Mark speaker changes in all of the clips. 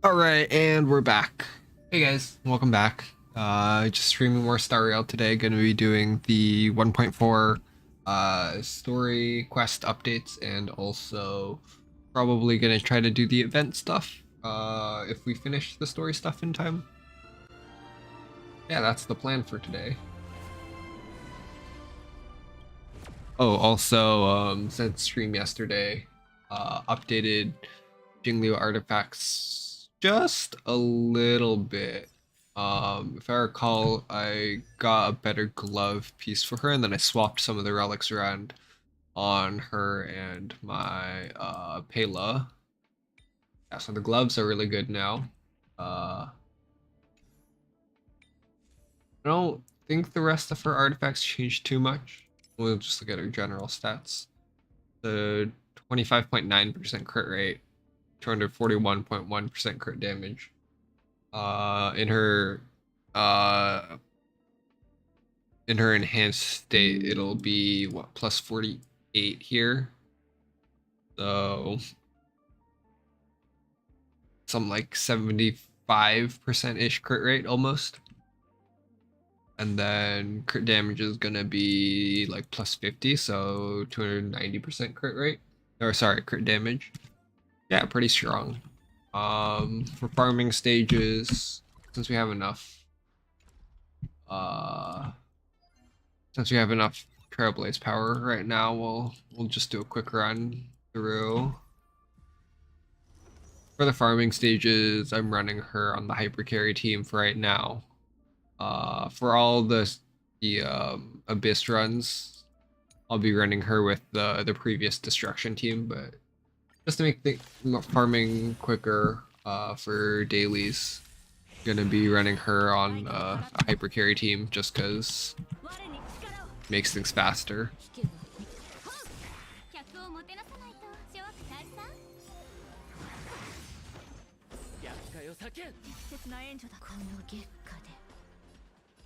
Speaker 1: Alright, and we're back. Hey guys, welcome back. Just streaming more Star Rail today. Gonna be doing the 1.4 story quest updates and also probably gonna try to do the event stuff if we finish the story stuff in time. Yeah, that's the plan for today. Oh, also, since stream yesterday, updated Jingliu artifacts just a little bit. If I recall, I got a better glove piece for her, and then I swapped some of the relics around on her and my Pela. Yeah, so the gloves are really good now. I don't think the rest of her artifacts changed too much. We'll just look at her general stats. The 25.9% crit rate, 241.1% crit damage. In her enhanced state, it'll be what, plus 48 here. So some like 75% ish crit rate almost. And then crit damage is gonna be like plus 50, so 290% crit rate. Or sorry, crit damage. Yeah, pretty strong. For farming stages, since we have enough Trailblaze power right now, we'll just do a quick run through. For the farming stages, I'm running her on the hyper carry team for right now. For all the abyss runs, I'll be running her with the previous destruction team, but just to make the farming quicker for dailies, gonna be running her on a hyper carry team just because it makes things faster.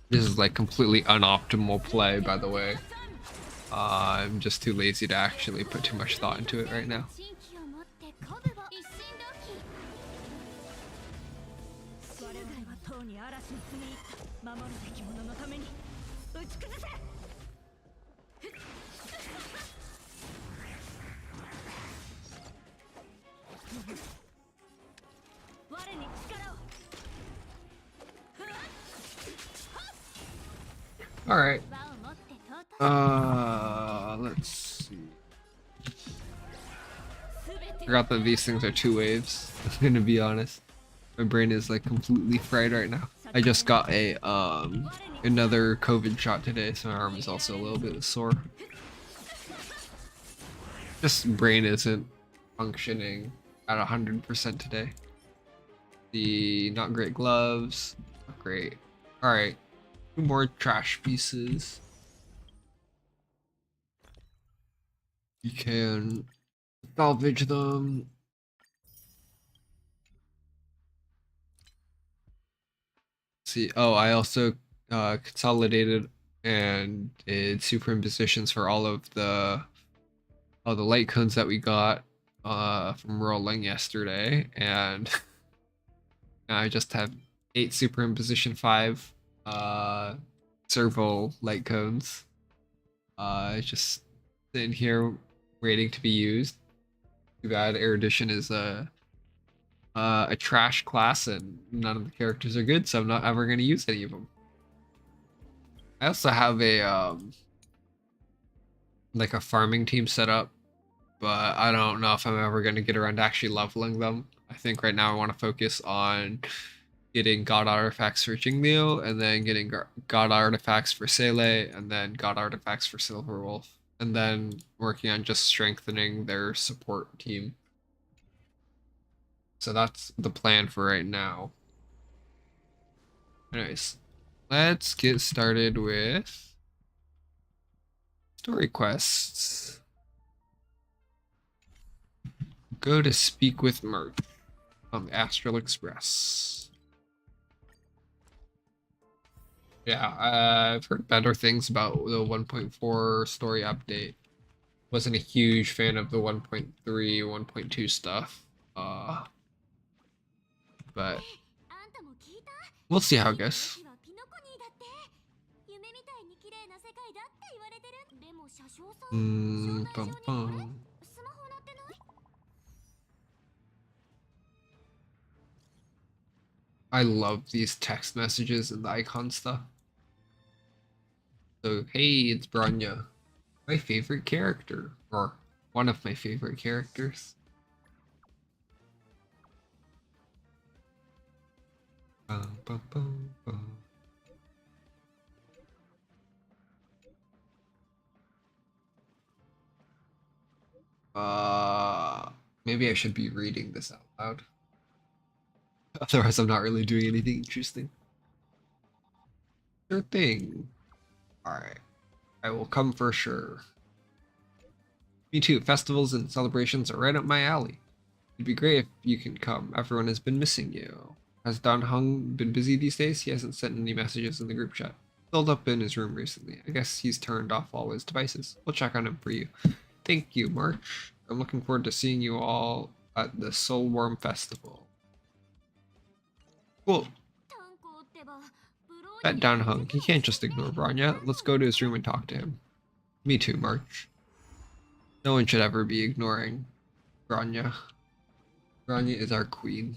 Speaker 1: This is like completely unoptimal play, by the way. I'm just too lazy to actually put too much thought into it right now. All right. Let's see. Forgot that these things are two waves. I'm gonna be honest. My brain is like completely fried right now. I just got a another COVID shot today, so my arm is also a little bit sore. Just brain isn't functioning at 100% today. The not great gloves, not great. All right, two more trash pieces. You can salvage them. See, oh, I also consolidated and did superimpositions for all the light cones that we got from rolling yesterday, and now I just have 8 superimposition 5 serval light cones. Just sitting here waiting to be used. Too bad Erudition is a trash class and none of the characters are good, so I'm not ever going to use any of them. I also have a like a farming team set up, but I don't know if I'm ever going to get around to actually leveling them. I think right now I want to focus on getting god artifacts for Jingliu, and then getting god artifacts for Sele, and then god artifacts for Silverwolf, and then working on just strengthening their support team. So that's the plan for right now. Anyways, let's get started with story quests. Go to speak with Mert on the Astral Express. Yeah, I've heard better things about the 1.4 story update. Wasn't a huge fan of the 1.3, 1.2 stuff. but we'll see how it goes. Bum, bum. I love these text messages and the icon stuff. So, hey, it's Bronya. My favorite character, or one of my favorite characters. Bum, bum, bum, bum. Maybe I should be reading this out loud. Otherwise, I'm not really doing anything interesting. Sure thing. Alright. I will come for sure. Me too. Festivals and celebrations are right up my alley. It'd be great if you can come. Everyone has been missing you. Has Don Hung been busy these days? He hasn't sent any messages in the group chat. Filled up in his room recently. I guess he's turned off all his devices. We'll check on him for you. Thank you, March. I'm looking forward to seeing you all at the Soulworm Festival. Cool. That Don Hung. He can't just ignore Bronya. Let's go to his room and talk to him. Me too, March. No one should ever be ignoring Bronya. Bronya is our queen.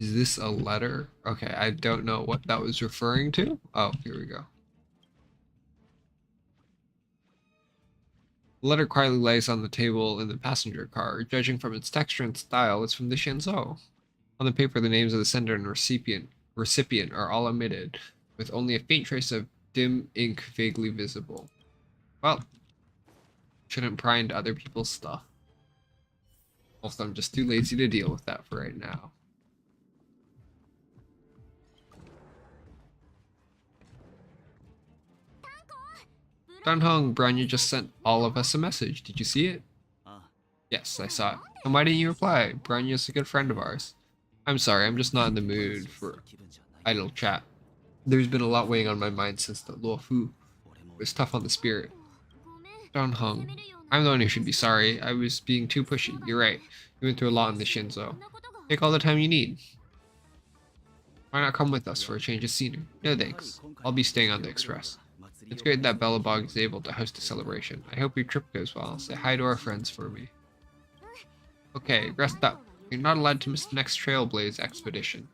Speaker 1: Is this a letter? Okay, I don't know what that was referring to. Oh, here we go. The letter quietly lays on the table in the passenger car. Judging from its texture and style, it's from the Shinzo. On the paper, the names of the sender and recipient are all omitted, with only a faint trace of dim ink vaguely visible. Well, shouldn't pry into other people's stuff. Also, I'm just too lazy to deal with that for right now. Don Hung, Bronya just sent all of us a message. Did you see it? Yes, I saw it. And why didn't you reply? Bronya's a good friend of ours. I'm sorry, I'm just not in the mood for idle chat. There's been a lot weighing on my mind since the Luofu. It was tough on the spirit. Don Hung, I'm the one who should be sorry. I was being too pushy. You're right. You went through a lot in the Shinzo. Take all the time you need. Why not come with us for a change of scenery? No thanks. I'll be staying on the express. It's great that Bellabog is able to host a celebration. I hope your trip goes well. Say hi to our friends for me. Okay, rest up. You're not allowed to miss the next Trailblaze expedition.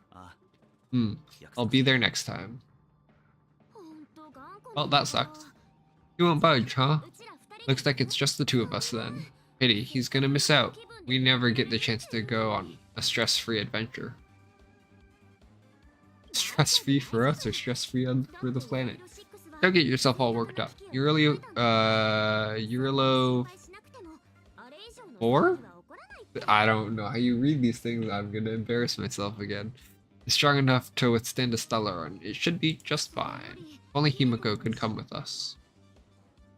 Speaker 1: I'll be there next time. Well, that sucks. You won't budge, huh? Looks like it's just the two of us then. Pity, he's gonna miss out. We never get the chance to go on a stress-free adventure. Stress-free for us or stress-free for the planet? Don't get yourself all worked up. Eurilo 4? I don't know how you read these things. I'm gonna embarrass myself again. It's strong enough to withstand a stellar run. It should be just fine. If only Himiko could come with us.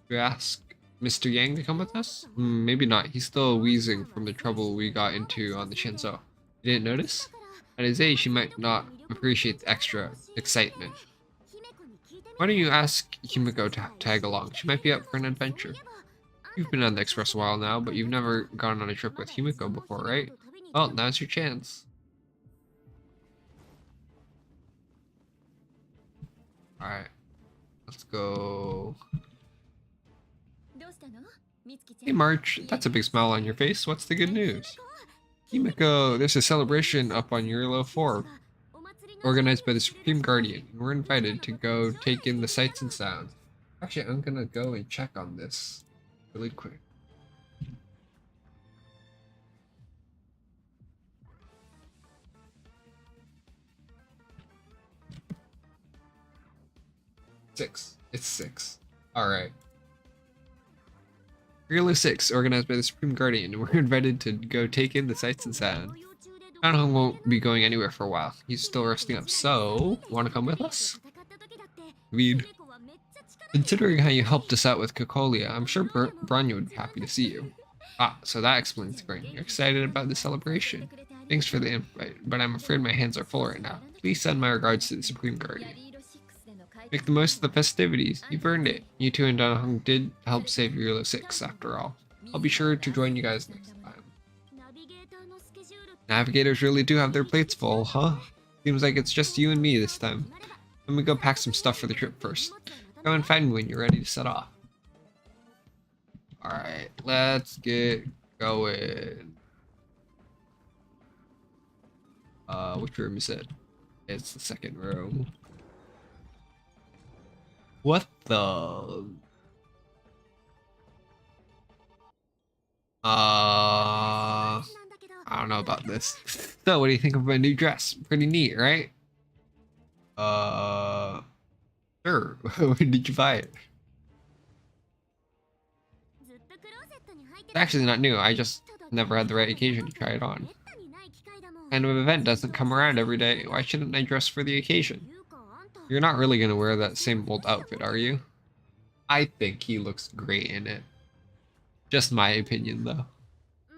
Speaker 1: You ask Mr. Yang to come with us? Maybe not. He's still wheezing from the trouble we got into on the Shinzo. You didn't notice? At his age, he might not appreciate the extra excitement. Why don't you ask Himiko to tag along? She might be up for an adventure. You've been on the Express a while now, but you've never gone on a trip with Himiko before, right? Well, now's your chance. Alright. Let's go. Hey March, that's a big smile on your face. What's the good news? Himiko, there's a celebration up on Eurilo 4. Organized by the Supreme Guardian. We're invited to go take in the sights and sounds. Actually, I'm gonna go and check on this really quick. It's 6. Alright. Eurilo 6, organized by the Supreme Guardian. We're invited to go take in the sights and sounds. Don Hung won't be going anywhere for a while. He's still resting up, so wanna come with us? Reed. Considering how you helped us out with Kokolia, I'm sure Bronya would be happy to see you. Ah, so that explains the grain. You're excited about the celebration. Thanks for the invite, but I'm afraid my hands are full right now. Please send my regards to the Supreme Guardian. Make the most of the festivities. You've earned it. You two and Don Hung did help save Eurilo 6, after all. I'll be sure to join you guys next time. Navigators really do have their plates full, huh? Seems like it's just you and me this time. Let me go pack some stuff for the trip first. Come and find me when you're ready to set off. Alright, let's get going. Which room is it? It's the second room. What the? I don't know about this. So, what do you think of my new dress? Pretty neat, right? Sure. Where did you buy it? It's actually not new. I just never had the right occasion to try it on. Kind of event doesn't come around every day. Why shouldn't I dress for the occasion? You're not really gonna wear that same old outfit, are you? I think he looks great in it. Just my opinion, though.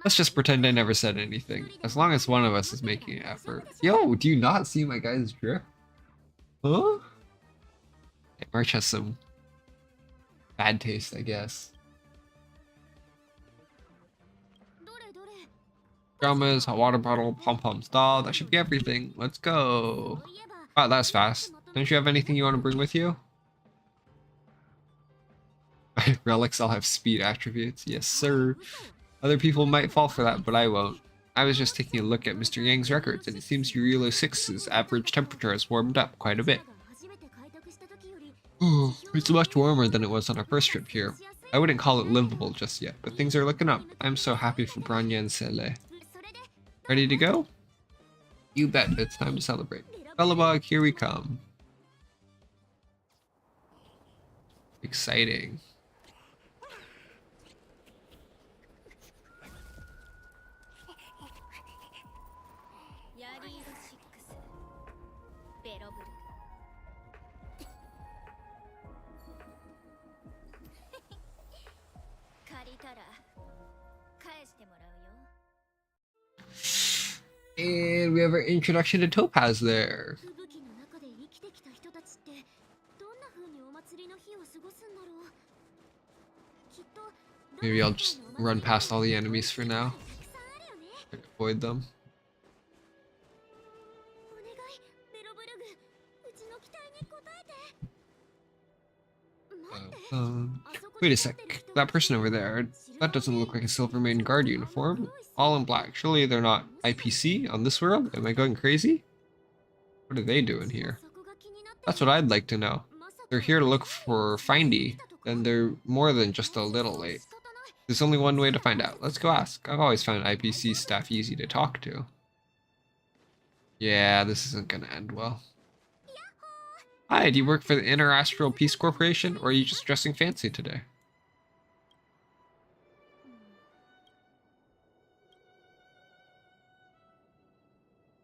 Speaker 1: Let's just pretend I never said anything. As long as one of us is making an effort. Yo, do you not see my guy's drift? Huh? Hey, March has some bad taste, I guess. Dramas, hot water bottle, pom-poms doll. That should be everything. Let's go. Wow, that's fast. Don't you have anything you want to bring with you? Relics all have speed attributes. Yes, sir. Other people might fall for that, but I won't. I was just taking a look at Mr. Yang's records, and it seems Eurilo 6's average temperature has warmed up quite a bit. Ooh, it's much warmer than it was on our first trip here. I wouldn't call it livable just yet, but things are looking up. I'm so happy for Branya and Sele. Ready to go? You bet, it's time to celebrate. Bellabog, here we come. Exciting. And we have our introduction to Topaz there. Maybe I'll just run past all the enemies for now. Try to avoid them. Wait a sec. That person over there, that doesn't look like a Silvermane Guard uniform. All in black. Surely they're not IPC on this world? Am I going crazy? What are they doing here? That's what I'd like to know. They're here to look for Findy, then they're more than just a little late. There's only one way to find out. Let's go ask. I've always found IPC staff easy to talk to. Yeah, this isn't gonna end well. Hi, do you work for the Interastral Peace Corporation, or are you just dressing fancy today?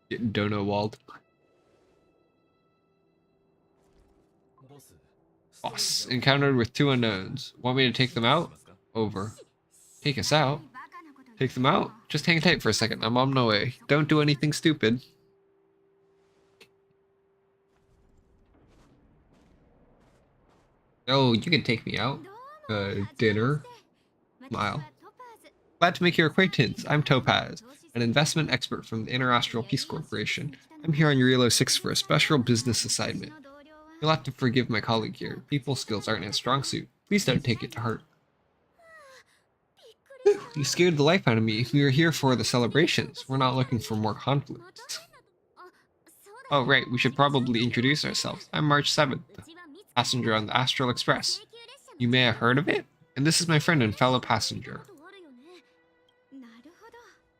Speaker 1: Getting dono walled. Boss, encountered with two unknowns. Want me to take them out? Over. Take us out? Take them out? Just hang tight for a second, I'm on my way. Don't do anything stupid. Oh, you can take me out. Dinner. Smile. Glad to make your acquaintance. I'm Topaz, an investment expert from the Interastral Peace Corporation. I'm here on Eurilo 6 for a special business assignment. You'll have to forgive my colleague here. People skills aren't his strong suit. Please don't take it to heart. You scared the life out of me. We were here for the celebrations. We're not looking for more conflicts. Oh, right. We should probably introduce ourselves. I'm March 7th, passenger on the Astral Express. You may have heard of it? And this is my friend and fellow passenger.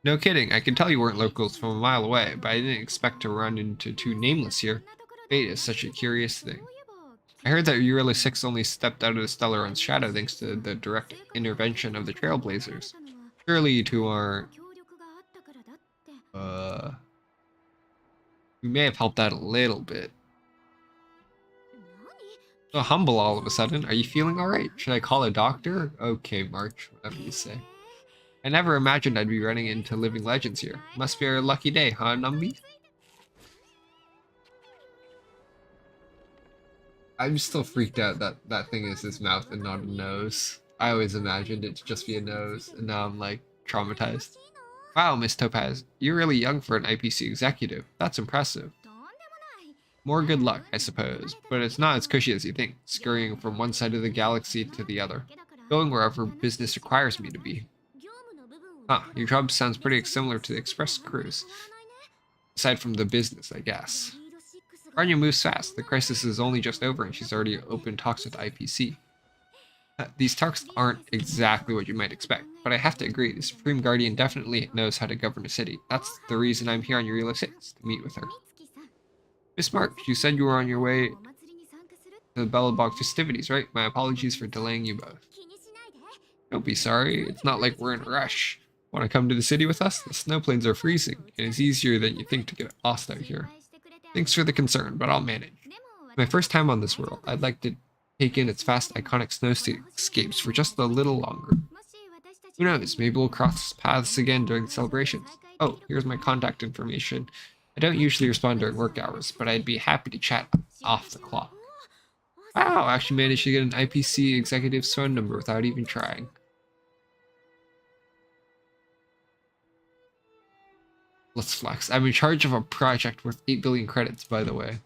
Speaker 1: No kidding. I can tell you weren't locals from a mile away, but I didn't expect to run into two nameless here. Fate is such a curious thing. I heard that Eurilo 6 only stepped out of the Stellaron's shadow thanks to the direct intervention of the Trailblazers. Surely you two aren't... We may have helped out a little bit. So humble all of a sudden. Are you feeling alright? Should I call a doctor? Okay, March, whatever you say. I never imagined I'd be running into living legends here. Must be our lucky day, huh, Numby? I'm still freaked out that that thing is his mouth and not a nose. I always imagined it to just be a nose, and now I'm like traumatized. Wow, Miss Topaz, you're really young for an IPC executive. That's impressive. More good luck, I suppose, but it's not as cushy as you think, scurrying from one side of the galaxy to the other, going wherever business requires me to be. Huh, your job sounds pretty similar to the express cruise. Aside from the business, I guess. Rania moves fast. The crisis is only just over and she's already opened talks with IPC. These talks aren't exactly what you might expect, but I have to agree, the Supreme Guardian definitely knows how to govern a city. That's the reason I'm here on Eureka 6, to meet with her. Miss Marks, you said you were on your way to the Bellabog festivities, right? My apologies for delaying you both. Don't be sorry, it's not like we're in a rush. Want to come to the city with us? The snowplains are freezing, and it's easier than you think to get lost out here. Thanks for the concern, but I'll manage. My first time on this world, I'd like to take in its fast, iconic snowscapes for just a little longer. Who knows, maybe we'll cross paths again during the celebrations. Oh, here's my contact information. I don't usually respond during work hours, but I'd be happy to chat off the clock. Wow, I actually managed to get an IPC executive's phone number without even trying. Let's flex. I'm in charge of a project worth 8 billion credits, by the way.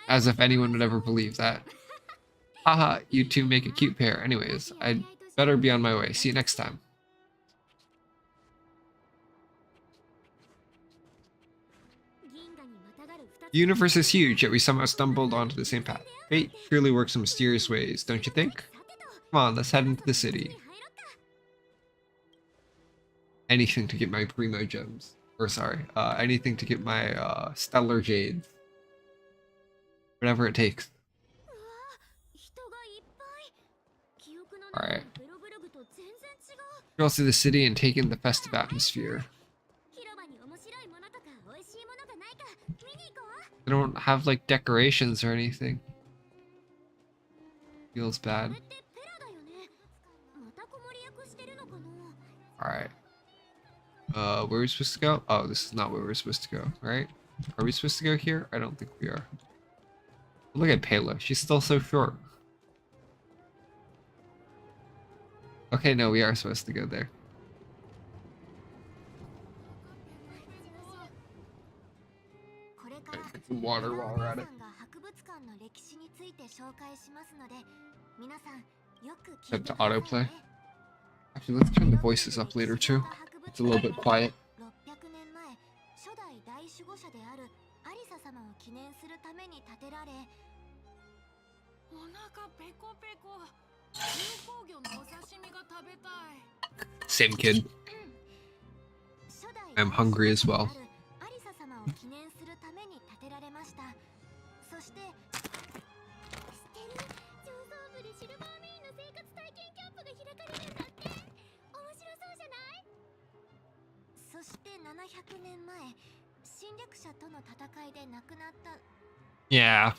Speaker 1: As if anyone would ever believe that. Haha, you two make a cute pair. Anyways, I'd better be on my way. See you next time. The universe is huge, yet we somehow stumbled onto the same path. Fate surely works in mysterious ways, don't you think? Come on, let's head into the city. Anything to get my primo gems. Or sorry, anything to get my stellar jades. Whatever it takes. Alright. Go through the city and take in the festive atmosphere. They don't have like decorations or anything. Feels bad. Alright. Where are we supposed to go? Oh, this is not where we're supposed to go, right? Are we supposed to go here? I don't think we are. Look at Pela. She's still so short. Okay, no, we are supposed to go there. Get some water while we're at it. Set to autoplay. Actually, let's turn the voices up later too. It's a little bit quiet. Same kid. I'm hungry as well. Yeah.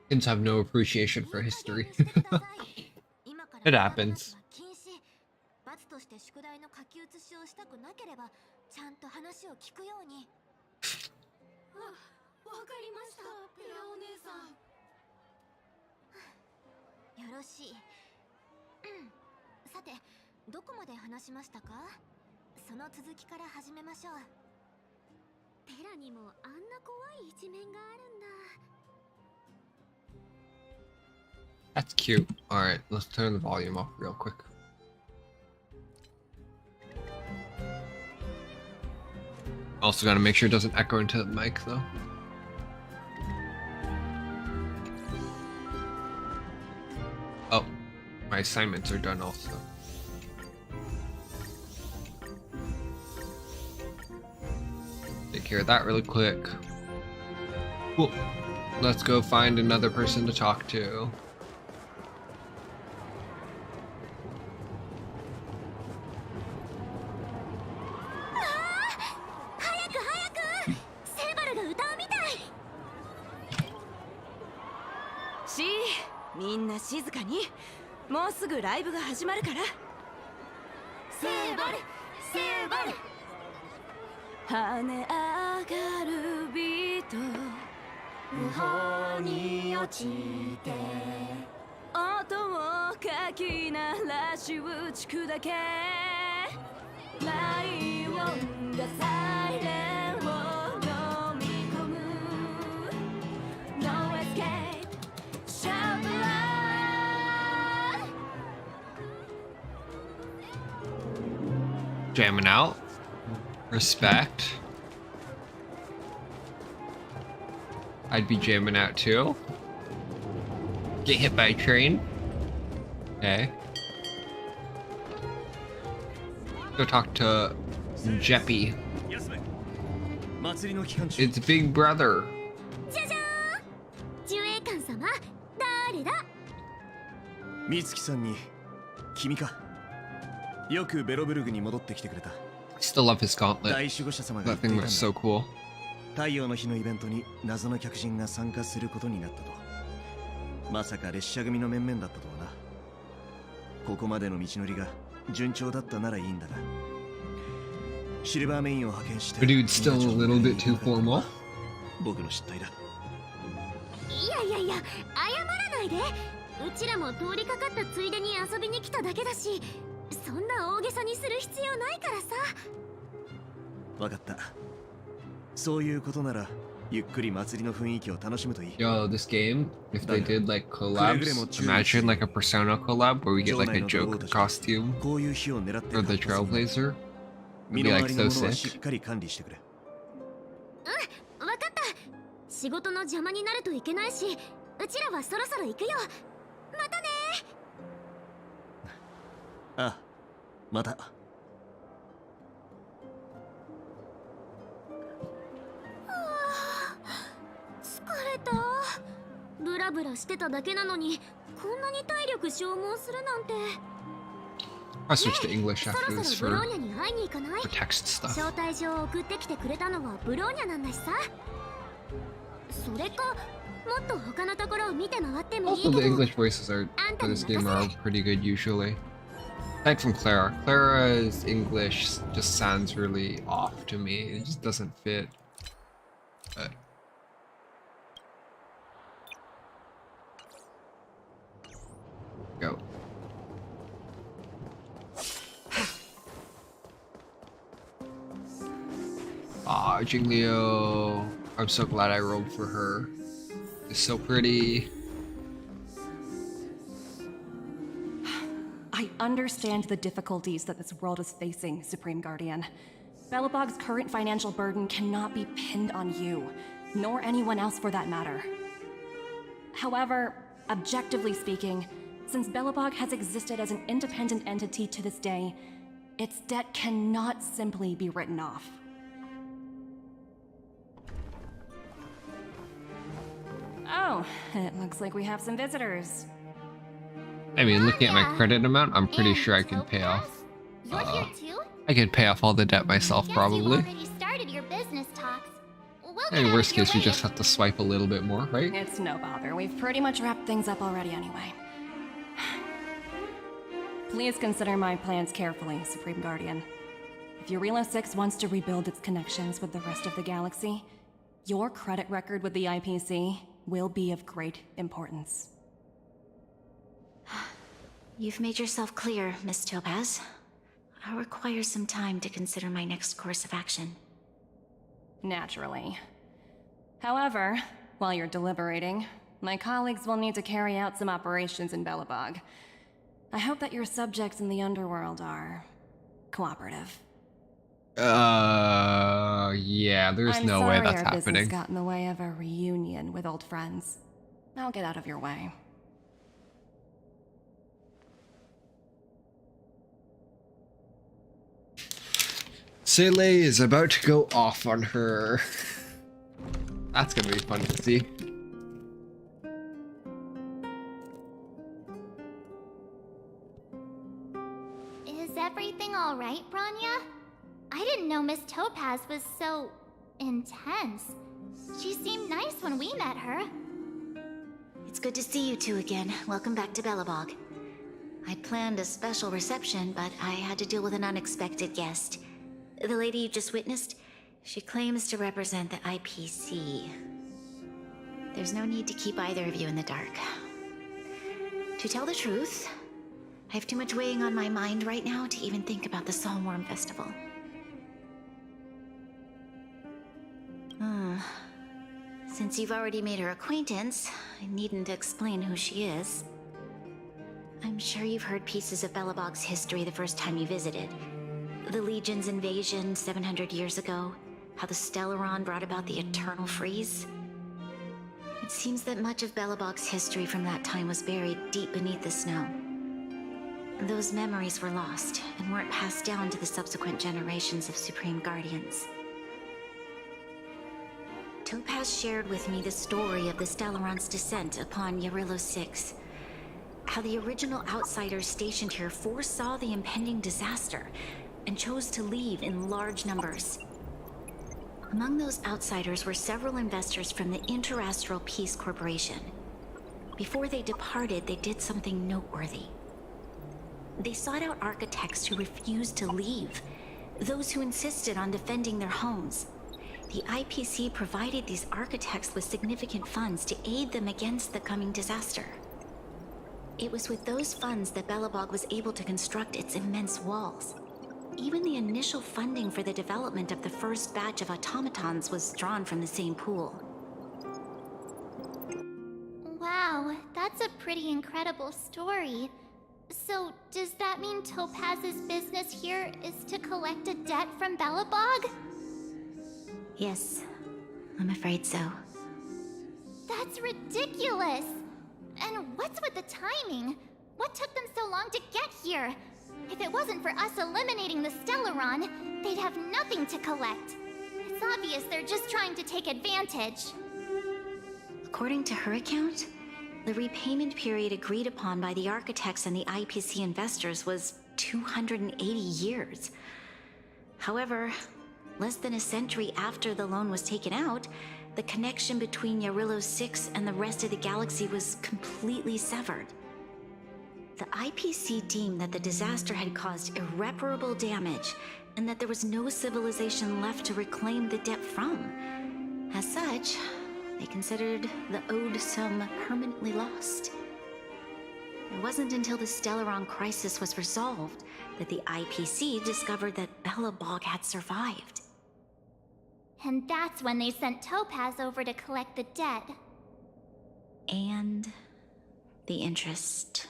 Speaker 1: Kids have no appreciation for history. It happens. That's cute. Alright, let's turn the volume off real quick. Also gotta make sure it doesn't echo into the mic though. Oh, my assignments are done also. Take care of that really quick. Cool. Let's go find another person to talk to.
Speaker 2: に落ちて音をかき鳴らし打ち砕けライオンがサイレンを飲み込む No escape Shout aloud
Speaker 1: Jamming out. Respect. I'd be jamming out too. Get hit by a train. Okay. Go talk to Jeppy. It's Big Brother.
Speaker 3: じゃじゃーん守衛官様誰だ
Speaker 4: 美月さんに君かよくベロブルグに戻ってきてくれた
Speaker 1: I still love his gauntlet.
Speaker 4: 大守護者様が言
Speaker 1: That
Speaker 4: ってい
Speaker 1: thing
Speaker 4: たん
Speaker 1: looks
Speaker 4: だ
Speaker 1: so cool.
Speaker 4: 太陽の日のイベントに謎の客人が参加することになったとまさか列車組の面々だったとはなここまでの道のりが順調だったならいいんだがシルバーメインを派遣して
Speaker 1: But dude, still a little bit too formal.
Speaker 4: 僕の失態だ
Speaker 3: いやいやいや謝らないでうちらも通りかかったついでに遊びに来ただけだしそんな大げさにする必要ないからさ
Speaker 4: わかったそういうことならゆっくり祭りの雰囲気を楽しむといい
Speaker 1: Yo, this game, if they did like collabs, imagine like a Persona collab where we get like a Joker costume
Speaker 4: こういう日を狙って
Speaker 1: or the Trailblazer. It'd
Speaker 4: 身
Speaker 1: be
Speaker 4: の
Speaker 1: like
Speaker 4: 回りの
Speaker 1: so
Speaker 4: ものはし
Speaker 1: sick.
Speaker 4: っかり管理してくれ
Speaker 3: わかった仕事の邪魔になるといけないしうちらはそろそろ行くよまたね
Speaker 4: あまた
Speaker 3: 疲れたブラブラしてただけなのにこんなに体力消耗するなんて
Speaker 1: I switched to English
Speaker 3: そ
Speaker 1: after
Speaker 3: ろ
Speaker 1: this
Speaker 3: そろブロ
Speaker 1: for,
Speaker 3: ーニャに会いに行かない
Speaker 1: for text stuff.
Speaker 3: 招待状を送ってきてくれたのはブローニャなんだしさそれかもっと他のところを見て回ってもいい
Speaker 1: Also,
Speaker 3: け
Speaker 1: the
Speaker 3: ど
Speaker 1: English voices are for this game are pretty good usually. Aside from Clara. Clara's English just sounds really off to me. It just doesn't fit. But go. Ah, Jinglio. I'm so glad I rolled for her. It's so pretty.
Speaker 5: I understand the difficulties that this world is facing, Supreme Guardian. Belobog's current financial burden cannot be pinned on you, nor anyone else for that matter. However, objectively speaking, since Belobog has existed as an independent entity to this day, its debt cannot simply be written off. Oh, it looks like we have some visitors.
Speaker 1: I mean, looking at my credit amount, I'm pretty sure I could pay off.
Speaker 3: You're here too?
Speaker 1: I could pay off all the debt myself,
Speaker 3: Guess
Speaker 1: probably.
Speaker 3: You already started your business talks. We'll get
Speaker 1: In
Speaker 3: out
Speaker 1: worst
Speaker 3: of your
Speaker 1: case, we
Speaker 3: way.
Speaker 1: just have to swipe a little bit more, right?
Speaker 5: It's no bother. We've pretty much wrapped things up already anyway. Please consider my plans carefully, Supreme Guardian. If Eurilo 6 wants to rebuild its connections with the rest of the galaxy, your credit record with the IPC will be of great importance.
Speaker 6: You've made yourself clear, Miss Topaz. I'll require some time to consider my next course of action.
Speaker 5: Naturally. However, while you're deliberating, my colleagues will need to carry out some operations in Belobog. I hope that your subjects in the underworld are cooperative.
Speaker 1: Yeah, there's
Speaker 5: I'm
Speaker 1: no
Speaker 5: sorry
Speaker 1: way that's
Speaker 5: our business
Speaker 1: happening.
Speaker 5: got in the way of a reunion with old friends. I'll get out of your way.
Speaker 1: Sele is about to go off on her. That's gonna be fun to see.
Speaker 3: Is everything all right, Branya? I didn't know Miss Topaz was so intense. She seemed nice when we met her.
Speaker 6: It's good to see you two again. Welcome back to Belobog. I'd planned a special reception, but I had to deal with an unexpected guest. The lady you just witnessed, she claims to represent the IPC. There's no need to keep either of you in the dark. To tell the truth, I have too much weighing on my mind right now to even think about the Saltworm Festival. Since you've already made her acquaintance, I needn't explain who she is. I'm sure you've heard pieces of Belobog's history the first time you visited. The Legion's invasion 700 years ago, how the Stellaron brought about the Eternal Freeze. It seems that much of Belobog's history from that time was buried deep beneath the snow. Those memories were lost and weren't passed down to the subsequent generations of Supreme Guardians. Topaz shared with me the story of the Stellaron's descent upon Yarilo 6. How the original outsiders stationed here foresaw the impending disaster and chose to leave in large numbers. Among those outsiders were several investors from the Interastral Peace Corporation. Before they departed, they did something noteworthy. They sought out architects who refused to leave, those who insisted on defending their homes. The IPC provided these architects with significant funds to aid them against the coming disaster. It was with those funds that Belobog was able to construct its immense walls. Even the initial funding for the development of the first batch of automatons was drawn from the same pool.
Speaker 3: Wow, that's a pretty incredible story. So, does that mean Topaz's business here is to collect a debt from Belobog?
Speaker 6: Yes, I'm afraid so.
Speaker 3: That's ridiculous! And what's with the timing? What took them so long to get here? If it wasn't for us eliminating the Stellaron, they'd have nothing to collect. It's obvious they're just trying to take advantage.
Speaker 6: According to her account, the repayment period agreed upon by the architects and the IPC investors was 280 years. However, less than a century after the loan was taken out, the connection between Yarilo 6 and the rest of the galaxy was completely severed. The IPC deemed that the disaster had caused irreparable damage and that there was no civilization left to reclaim the debt from. As such, they considered the owed sum permanently lost. It wasn't until the Stellaron crisis was resolved that the IPC discovered that Belobog had survived.
Speaker 3: And that's when they sent Topaz over to collect the debt.
Speaker 6: And the interest.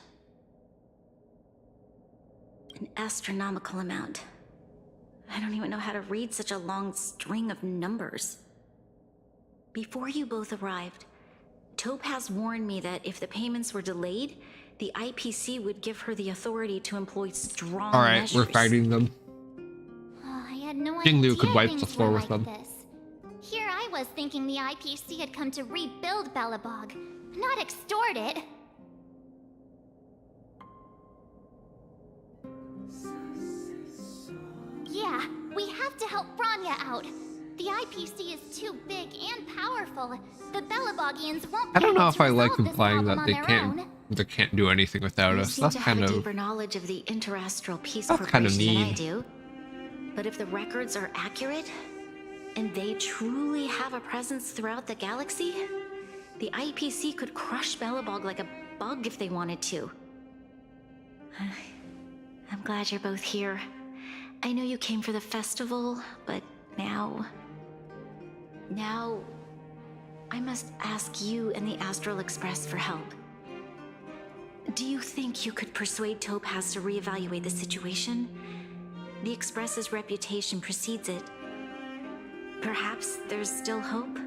Speaker 6: An astronomical amount. I don't even know how to read such a long string of numbers. Before you both arrived, Topaz warned me that if the payments were delayed, the IPC would give her the authority to employ strong measures.
Speaker 1: We're fighting them.
Speaker 3: Oh, I had no
Speaker 1: King
Speaker 3: idea
Speaker 1: Liu could wipe
Speaker 3: things
Speaker 1: the floor
Speaker 3: were
Speaker 1: with
Speaker 3: like
Speaker 1: them.
Speaker 3: this. Here I was thinking the IPC had come to rebuild Belobog, not extort it. Yeah, we have to help Bronya out. The IPC is too big and powerful. The Belobogians won't.
Speaker 1: I don't know
Speaker 3: be able
Speaker 1: if
Speaker 3: to
Speaker 1: I like
Speaker 3: resolve this
Speaker 1: implying
Speaker 3: problem
Speaker 1: that
Speaker 3: on
Speaker 1: they
Speaker 3: their
Speaker 1: can't
Speaker 3: own.
Speaker 1: they can't do anything without
Speaker 6: You
Speaker 1: us.
Speaker 6: seem
Speaker 1: That's
Speaker 6: to have
Speaker 1: kind
Speaker 6: a
Speaker 1: of
Speaker 6: deeper knowledge of the Interastral Peace
Speaker 1: That's kind of
Speaker 6: Corporation than I
Speaker 1: mean.
Speaker 6: do. But if the records are accurate, and they truly have a presence throughout the galaxy, the IPC could crush Belobog like a bug if they wanted to. I'm glad you're both here. I know you came for the festival, but now I must ask you and the Astral Express for help. Do you think you could persuade Topaz to reevaluate the situation? The Express's reputation precedes it. Perhaps there's still hope?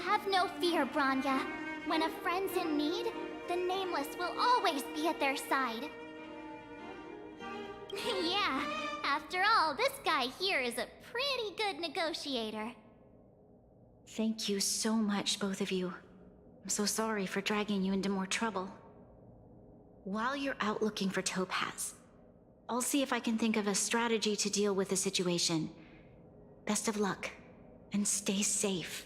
Speaker 3: Have no fear, Bronya. When a friend's in need, the Nameless will always be at their side. Yeah, after all, this guy here is a pretty good negotiator.
Speaker 6: Thank you so much, both of you. I'm so sorry for dragging you into more trouble. While you're out looking for Topaz, I'll see if I can think of a strategy to deal with the situation. Best of luck, and stay safe.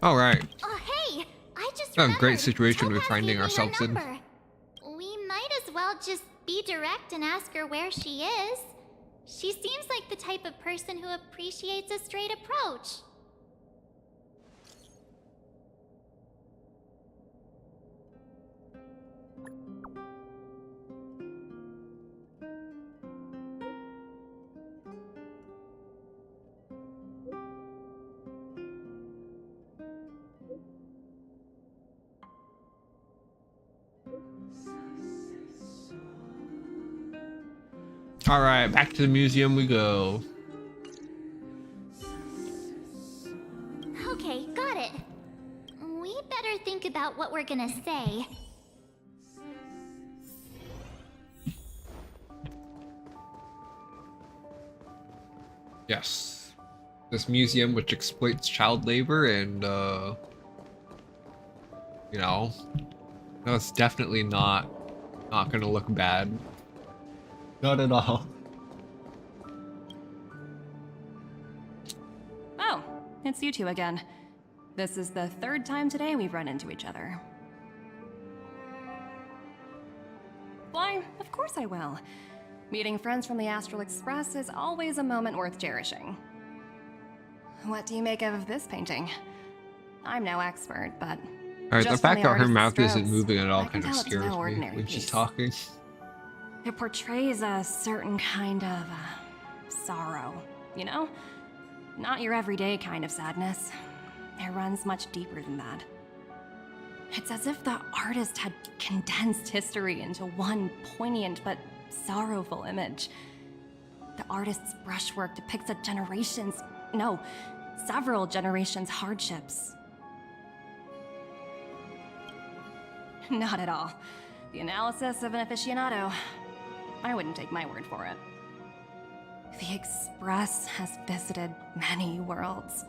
Speaker 1: all right.
Speaker 3: Oh, hey! I just
Speaker 1: A
Speaker 3: remembered.
Speaker 1: great situation we're
Speaker 3: Topaz
Speaker 1: finding
Speaker 3: gave me her
Speaker 1: ourselves in.
Speaker 3: number. We might as well just be direct and ask her where she is. She seems like the type of person who appreciates a straight approach.
Speaker 1: All right, back to the museum we go.
Speaker 3: Okay, got it. We better think about what we're gonna say.
Speaker 1: Yes. This museum which exploits child labor and, you know, no, it's definitely not gonna look bad. Not at all.
Speaker 5: Oh, it's you two again. This is the third time today we've run into each other. Why, of course I will. Meeting friends from the Astral Express is always a moment worth cherishing. What do you make of this painting? I'm no expert, but...
Speaker 1: Alright, the
Speaker 5: just from
Speaker 1: fact that her
Speaker 5: artist's
Speaker 1: mouth isn't
Speaker 5: strokes,
Speaker 1: moving at all
Speaker 5: I can
Speaker 1: kind of
Speaker 5: tell it's no
Speaker 1: scares me
Speaker 5: ordinary
Speaker 1: when she's
Speaker 5: piece.
Speaker 1: talking.
Speaker 5: It portrays a certain kind of sorrow, you know? Not your everyday kind of sadness. It runs much deeper than that. It's as if the artist had condensed history into one poignant but sorrowful image. The artist's brushwork depicts several generations' hardships. Not at all. The analysis of an aficionado. I wouldn't take my word for it. The Express has visited many worlds.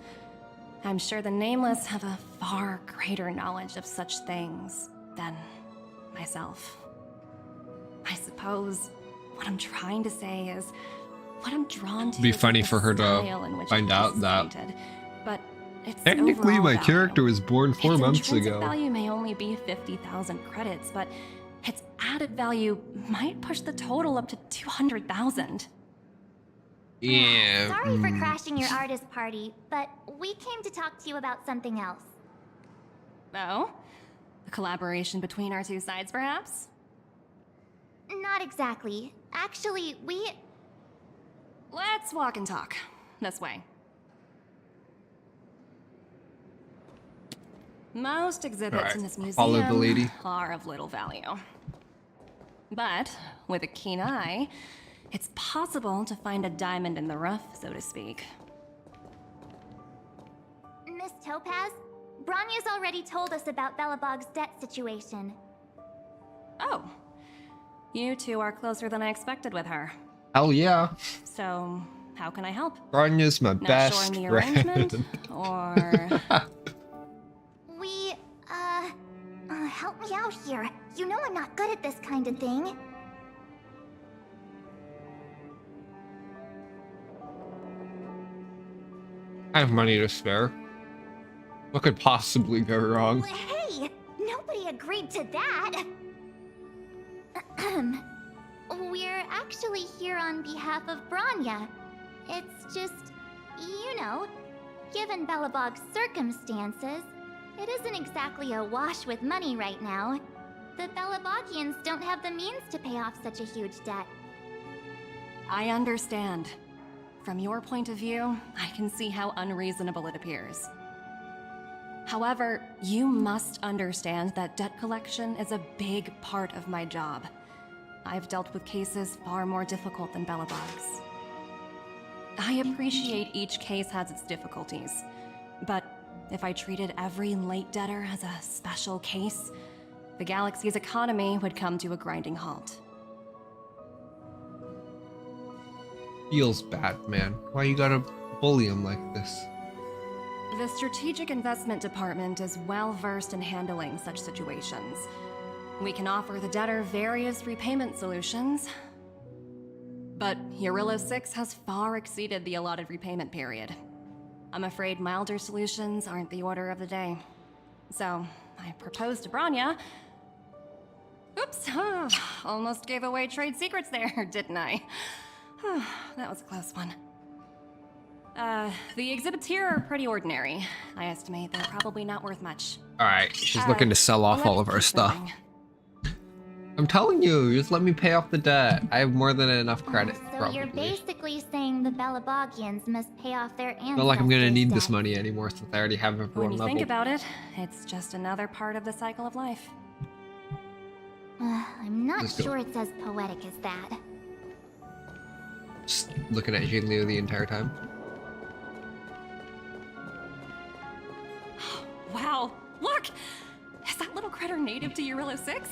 Speaker 5: I'm sure the Nameless have a far greater knowledge of such things than myself. I suppose what I'm trying to say is what I'm drawn to.
Speaker 1: It'd be
Speaker 5: is
Speaker 1: funny
Speaker 5: the
Speaker 1: for her to
Speaker 5: style in which
Speaker 1: find
Speaker 5: it
Speaker 1: out
Speaker 5: is
Speaker 1: that
Speaker 5: painted, but its
Speaker 1: technically
Speaker 5: overall
Speaker 1: my
Speaker 5: value.
Speaker 1: character was born 4
Speaker 5: Its
Speaker 1: months
Speaker 5: intrinsic
Speaker 1: ago.
Speaker 5: value may only be 50,000 credits, but its added value might push the total up to 200,000.
Speaker 1: Yeah.
Speaker 3: Sorry for crashing your artist party, but we came to talk to you about something else.
Speaker 5: Oh? A collaboration between our two sides, perhaps?
Speaker 3: Not exactly. Actually,
Speaker 5: Let's walk and talk. This way. Most exhibits
Speaker 1: Alright,
Speaker 5: in this
Speaker 1: follow the lady.
Speaker 5: museum are of little value. But with a keen eye, it's possible to find a diamond in the rough, so to speak.
Speaker 3: Miss Topaz, Bronya's already told us about Belobog's debt situation.
Speaker 5: Oh. You two are closer than I expected with her.
Speaker 1: Hell yeah.
Speaker 5: So, how can I help?
Speaker 1: Bronya's my
Speaker 5: Not
Speaker 1: best
Speaker 5: showing the
Speaker 1: friend.
Speaker 5: arrangement? Or...
Speaker 3: Help me out here. You know I'm not good at this kind of thing.
Speaker 1: I have money to spare. What could possibly go wrong?
Speaker 3: Hey, nobody agreed to that. We're actually here on behalf of Bronya. It's just, you know, given Belobog's circumstances, it isn't exactly awash with money right now. The Belobogians don't have the means to pay off such a huge debt.
Speaker 5: I understand. From your point of view, I can see how unreasonable it appears. However, you must understand that debt collection is a big part of my job. I've dealt with cases far more difficult than Belobog's. I appreciate each case has its difficulties, but if I treated every late debtor as a special case, the galaxy's economy would come to a grinding halt.
Speaker 1: Feels bad, man. Why you gotta bully him like this?
Speaker 5: The Strategic Investment Department is well versed in handling such situations. We can offer the debtor various repayment solutions, but Eurillo 6 has far exceeded the allotted repayment period. I'm afraid milder solutions aren't the order of the day. So, I proposed to Bronya. Oops, almost gave away trade secrets there, didn't I? That was a close one. The exhibits here are pretty ordinary. I estimate they're probably not worth much.
Speaker 1: Alright, she's looking to sell off all of our stuff. I'm telling you, just let me pay off the debt. I have more than enough credit,
Speaker 3: So
Speaker 1: probably.
Speaker 3: you're basically saying the Belabogians must pay off their ancestors'
Speaker 1: Not like I'm gonna need this
Speaker 3: debt.
Speaker 1: money anymore since I already have
Speaker 5: When
Speaker 1: everyone
Speaker 5: you
Speaker 1: leveled.
Speaker 5: think about it, it's just another part of the cycle of life.
Speaker 3: I'm not
Speaker 1: Let's go.
Speaker 3: sure it's as poetic as that.
Speaker 1: Just looking at Jingliu the entire time.
Speaker 5: Wow, look! Is that little critter native to Eurillo 6?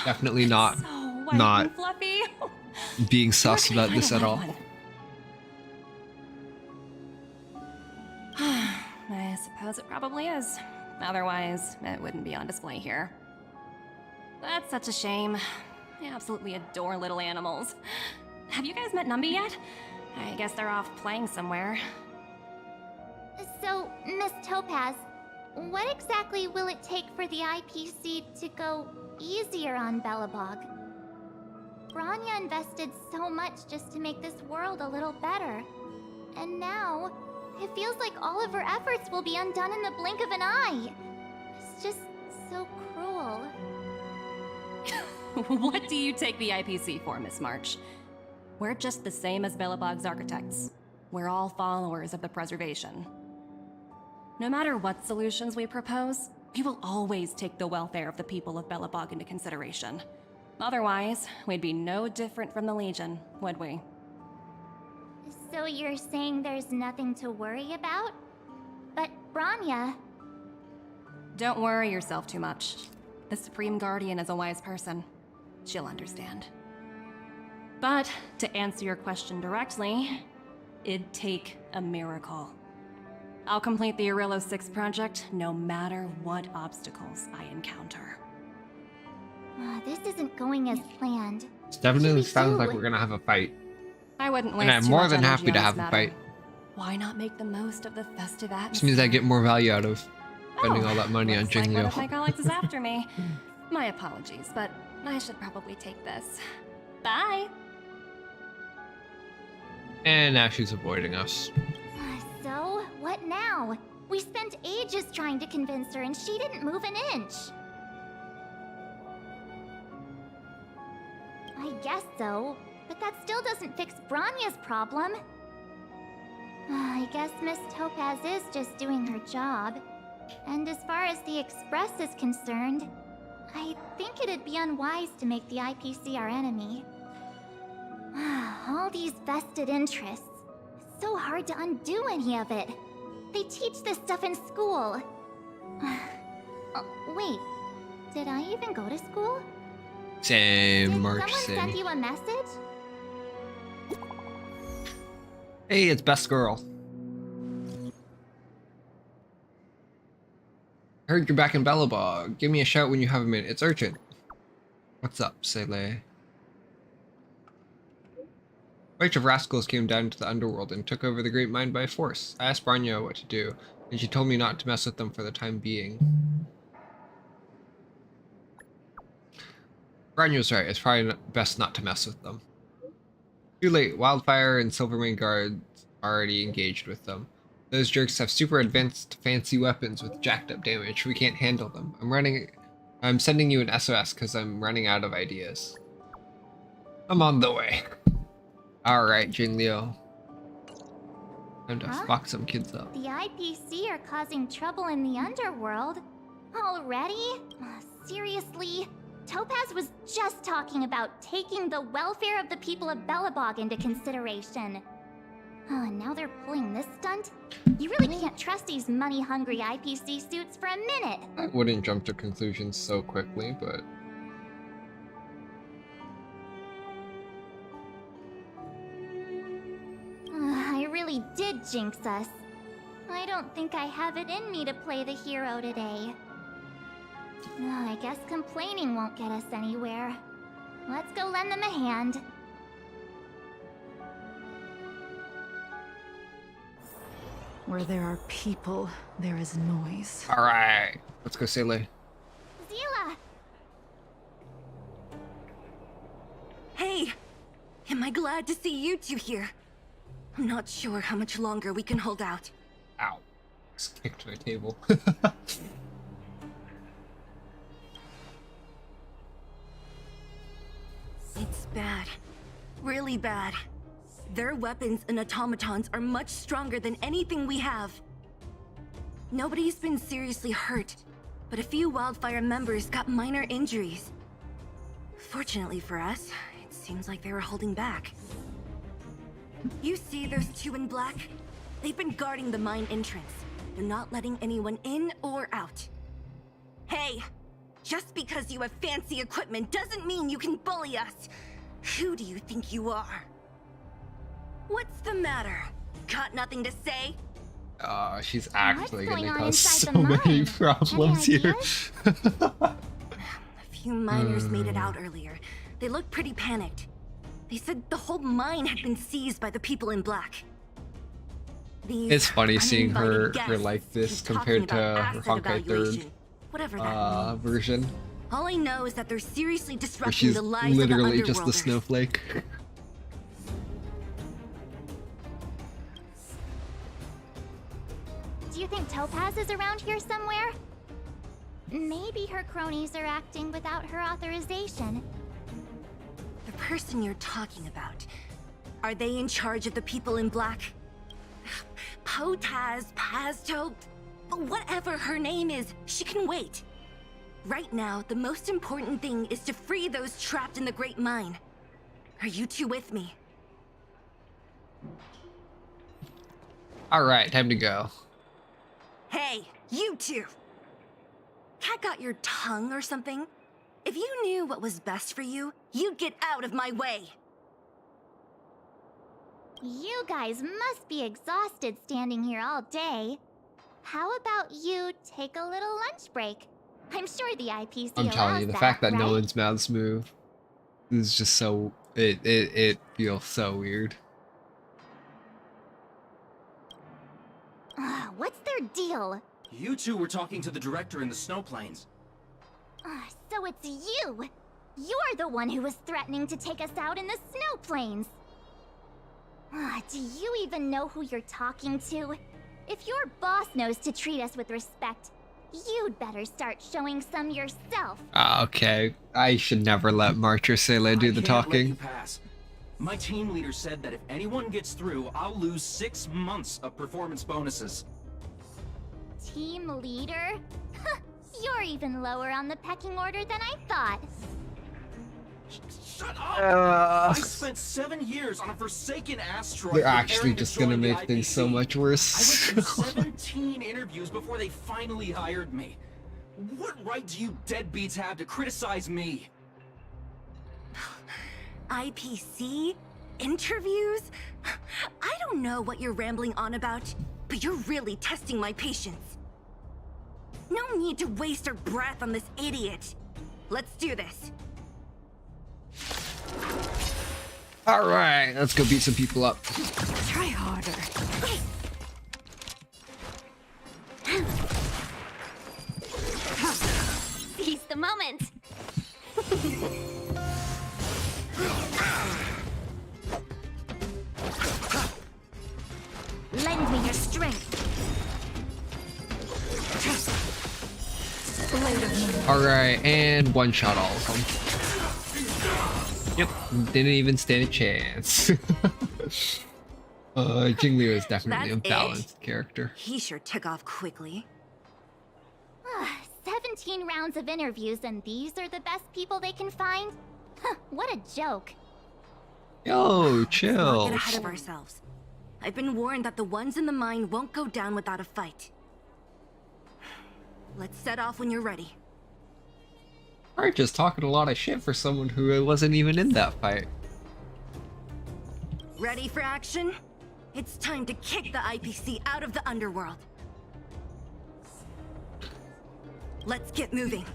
Speaker 1: Definitely not
Speaker 5: So white
Speaker 1: not
Speaker 5: and fluffy.
Speaker 1: being sus
Speaker 5: Where
Speaker 1: about
Speaker 5: can I
Speaker 1: this
Speaker 5: find
Speaker 1: at
Speaker 5: a
Speaker 1: all.
Speaker 5: white one? I suppose it probably is. Otherwise, it wouldn't be on display here. That's such a shame. I absolutely adore little animals. Have you guys met Numby yet? I guess they're off playing somewhere.
Speaker 3: So, Miss Topaz, what exactly will it take for the IPC to go easier on Belobog? Branya invested so much just to make this world a little better. And now, it feels like all of her efforts will be undone in the blink of an eye. It's just so cruel.
Speaker 5: What do you take the IPC for, Miss March? We're just the same as Belobog's architects. We're all followers of the preservation. No matter what solutions we propose, we will always take the welfare of the people of Belobog into consideration. Otherwise, we'd be no different from the Legion, would we?
Speaker 3: So you're saying there's nothing to worry about? But Branya...
Speaker 5: Don't worry yourself too much. The Supreme Guardian is a wise person. She'll understand. But, to answer your question directly, it'd take a miracle. I'll complete the Eurillo 6 project no matter what obstacles I encounter.
Speaker 3: This isn't going as planned.
Speaker 1: It definitely
Speaker 3: Should we
Speaker 1: sounds
Speaker 3: do?
Speaker 1: like we're gonna have a fight.
Speaker 5: I wouldn't waste
Speaker 1: And I'm
Speaker 5: too
Speaker 1: more
Speaker 5: much
Speaker 1: than
Speaker 5: energy
Speaker 1: happy to
Speaker 5: on this
Speaker 1: have a
Speaker 5: matter.
Speaker 1: fight.
Speaker 5: Why not make the most of the festive atmosphere?
Speaker 1: This means I get more value out of spending all that money on
Speaker 5: looks like one of
Speaker 1: Jingliu.
Speaker 5: my colleagues is after me. My apologies, but I should probably take this. Bye!
Speaker 1: And now she's avoiding us.
Speaker 3: So, what now? We spent ages trying to convince her and she didn't move an inch. I guess so, but that still doesn't fix Branya's problem. I guess Miss Topaz is just doing her job. And as far as the Express is concerned, I think it'd be unwise to make the IPC our enemy. All these vested interests. It's so hard to undo any of it. They teach this stuff in school. Wait, did I even go to school?
Speaker 1: Same,
Speaker 3: Did
Speaker 1: March,
Speaker 3: someone send
Speaker 1: same.
Speaker 3: you a message?
Speaker 1: Hey, it's Best Girl. I heard you're back in Belobog. Give me a shout when you have a minute. It's urgent. What's up, Sele? A bunch of rascals came down to the underworld and took over the Great Mind by force. I asked Branya what to do, and she told me not to mess with them for the time being. Branya was right. It's probably best not to mess with them. Too late. Wildfire and Silvermane guards already engaged with them. Those jerks have super advanced fancy weapons with jacked up damage. We can't handle them. I'm sending you an SOS because I'm running out of ideas. I'm on the way. Alright, Jingliu. Time to
Speaker 3: Huh?
Speaker 1: fuck some kids up.
Speaker 3: The IPC are causing trouble in the underworld? Already? Seriously? Topaz was just talking about taking the welfare of the people of Belobog into consideration. Oh, and now they're pulling this stunt? You really can't trust these money-hungry IPC suits for a minute.
Speaker 1: I wouldn't jump to conclusions so quickly, but...
Speaker 3: I really did jinx us. I don't think I have it in me to play the hero today. I guess complaining won't get us anywhere. Let's go lend them a hand.
Speaker 7: Where there are people, there is noise.
Speaker 1: Alright, let's go Sele.
Speaker 3: Zila!
Speaker 5: Hey! Am I glad to see you two here? I'm not sure how much longer we can hold out.
Speaker 1: Ow. Just kicked my table.
Speaker 5: It's bad. Really bad. Their weapons and automatons are much stronger than anything we have. Nobody's been seriously hurt, but a few Wildfire members got minor injuries. Fortunately for us, it seems like they were holding back. You see those two in black? They've been guarding the mine entrance. They're not letting anyone in or out. Hey! Just because you have fancy equipment doesn't mean you can bully us! Who do you think you are? What's the matter? Got nothing to say?
Speaker 1: She's actually
Speaker 3: What's
Speaker 1: gonna
Speaker 3: going on
Speaker 1: cause
Speaker 3: inside
Speaker 1: so
Speaker 3: the
Speaker 1: many
Speaker 3: mine?
Speaker 1: problems
Speaker 3: Any
Speaker 1: here.
Speaker 5: A few miners made it out earlier. They looked pretty panicked. They said the whole mine had been seized by the people in black. These
Speaker 1: It's funny seeing her
Speaker 5: uninvited
Speaker 1: like
Speaker 5: guests
Speaker 1: this
Speaker 5: keep talking
Speaker 1: compared to
Speaker 5: about
Speaker 1: her
Speaker 5: asset
Speaker 1: Honkai
Speaker 5: evaluation, whatever that means.
Speaker 1: version,
Speaker 5: All I know is that they're seriously
Speaker 1: where
Speaker 5: disrupting
Speaker 1: she's
Speaker 5: the lives
Speaker 1: literally
Speaker 5: of the
Speaker 1: just the
Speaker 5: underworlders.
Speaker 1: snowflake.
Speaker 3: Do you think Topaz is around here somewhere? Maybe her cronies are acting without her authorization.
Speaker 5: The person you're talking about, are they in charge of the people in black? Potaz, Pasto, whatever her name is, she can wait. Right now, the most important thing is to free those trapped in the Great Mine. Are you two with me?
Speaker 1: Alright, time to go.
Speaker 5: Hey, you two! Cat got your tongue or something? If you knew what was best for you, you'd get out of my way!
Speaker 3: You guys must be exhausted standing here all day. How about you take a little lunch break? I'm sure the IPC
Speaker 1: I'm telling you, the fact that no
Speaker 3: right?
Speaker 1: one's mouths move is just so it feels so weird.
Speaker 3: What's their deal?
Speaker 8: You two were talking to the director in the snow plains.
Speaker 3: So it's you! You're the one who was threatening to take us out in the snow plains! Do you even know who you're talking to? If your boss knows to treat us with respect, you'd better start showing some yourself.
Speaker 1: Okay, I should never let March or Sele do the
Speaker 8: I can't let you
Speaker 1: talking.
Speaker 8: pass. My team leader said that if anyone gets through, I'll lose 6 months of performance bonuses.
Speaker 3: Team leader? You're even lower on the pecking order than I thought.
Speaker 8: Shut up! I spent 7 years on a forsaken asteroid.
Speaker 1: They're actually
Speaker 8: preparing to
Speaker 1: just gonna
Speaker 8: join the
Speaker 1: make things so
Speaker 8: IPC.
Speaker 1: much
Speaker 8: I went
Speaker 1: worse.
Speaker 8: through 17 interviews before they finally hired me. What right do you deadbeats have to criticize me?
Speaker 5: IPC? Interviews? I don't know what you're rambling on about, but you're really testing my patience. No need to waste our breath on this idiot. Let's do this.
Speaker 1: Alright, let's go beat some people up.
Speaker 5: Try harder.
Speaker 3: Seize the moment! Lend me your strength.
Speaker 1: Alright, and one shot all of them. Yep, didn't even stand a chance. Jingliu is definitely a
Speaker 5: That's it?
Speaker 1: balanced character.
Speaker 5: He sure took off quickly.
Speaker 3: 17 rounds of interviews and these are the best people they can find? What a joke.
Speaker 1: Yo,
Speaker 5: Let's not
Speaker 1: chill.
Speaker 5: get ahead of ourselves. I've been warned that the ones in the mine won't go down without a fight. Let's set off when you're ready.
Speaker 1: Alright, just talking a lot of shit for someone who wasn't even in that fight.
Speaker 5: Ready for action? It's time to kick the IPC out of the underworld. Let's get moving.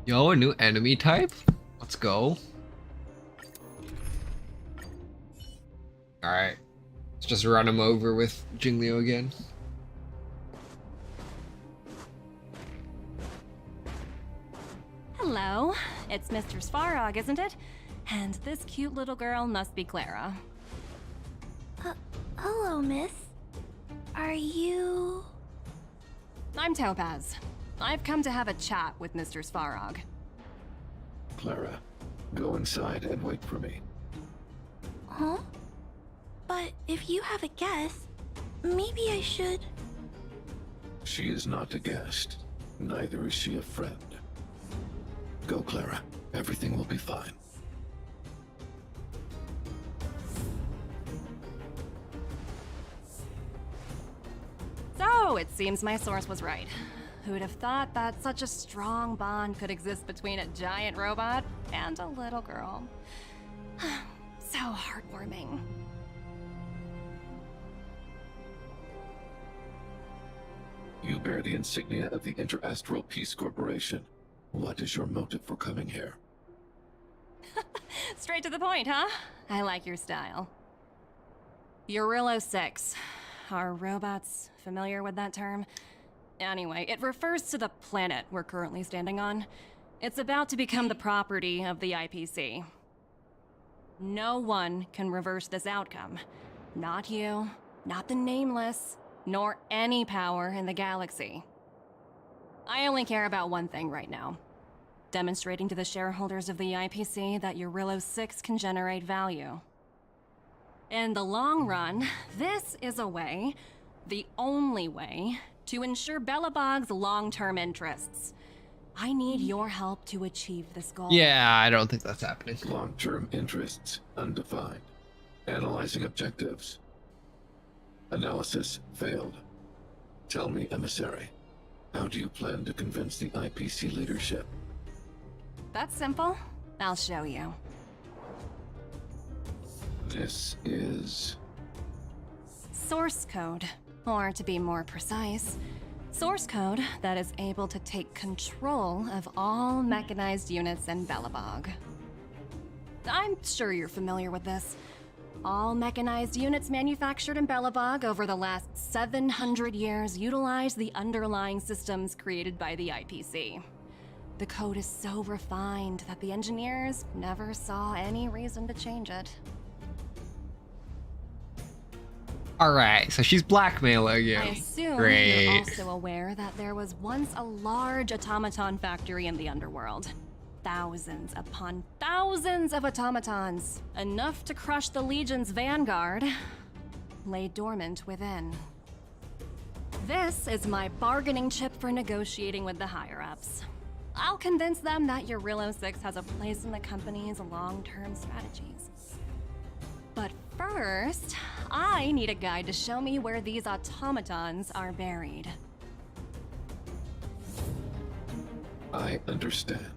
Speaker 1: Yo, a new enemy type? Let's go. Alright. Let's just run him over with Jingliu again.
Speaker 5: Hello, it's Mr. Svarog, isn't it? And this cute little girl must be Clara.
Speaker 3: Hello, miss. Are you...
Speaker 5: I'm Topaz. I've come to have a chat with Mr. Svarog.
Speaker 9: Clara, go inside and wait for me.
Speaker 3: Huh? But if you have a guess, maybe I should...
Speaker 9: She is not a guest. Neither is she a friend. Go, Clara. Everything will be fine.
Speaker 5: So, it seems my source was right. Who'd have thought that such a strong bond could exist between a giant robot and a little girl? So heartwarming.
Speaker 9: You bear the insignia of the Interastral Peace Corporation. What is your motive for coming here?
Speaker 5: Straight to the point, huh? I like your style. Urilo 6. Are robots familiar with that term? Anyway, it refers to the planet we're currently standing on. It's about to become the property of the IPC. No one can reverse this outcome. Not you, not the Nameless, nor any power in the galaxy. I only care about one thing right now. Demonstrating to the shareholders of the IPC that Urilo 6 can generate value. In the long run, this is a way, the only way, to ensure Belobog's long-term interests. I need your help to achieve this goal.
Speaker 1: Yeah, I don't think that's happening.
Speaker 9: Long-term interests undefined. Analyzing objectives. Analysis failed. Tell me, emissary, how do you plan to convince the IPC leadership?
Speaker 5: That's simple. I'll show you.
Speaker 9: This is...
Speaker 5: Source code. Or to be more precise, source code that is able to take control of all mechanized units in Belobog. I'm sure you're familiar with this. All mechanized units manufactured in Belobog over the last 700 years utilize the underlying systems created by the IPC. The code is so refined that the engineers never saw any reason to change it.
Speaker 1: Alright, so she's blackmailing you.
Speaker 5: I assume
Speaker 1: Great.
Speaker 5: you're also aware that there was once a large automaton factory in the underworld. Thousands upon thousands of automatons, enough to crush the Legion's vanguard, lay dormant within. This is my bargaining chip for negotiating with the higher-ups. I'll convince them that Urilo 6 has a place in the company's long-term strategies. But first, I need a guide to show me where these automatons are buried.
Speaker 9: I understand.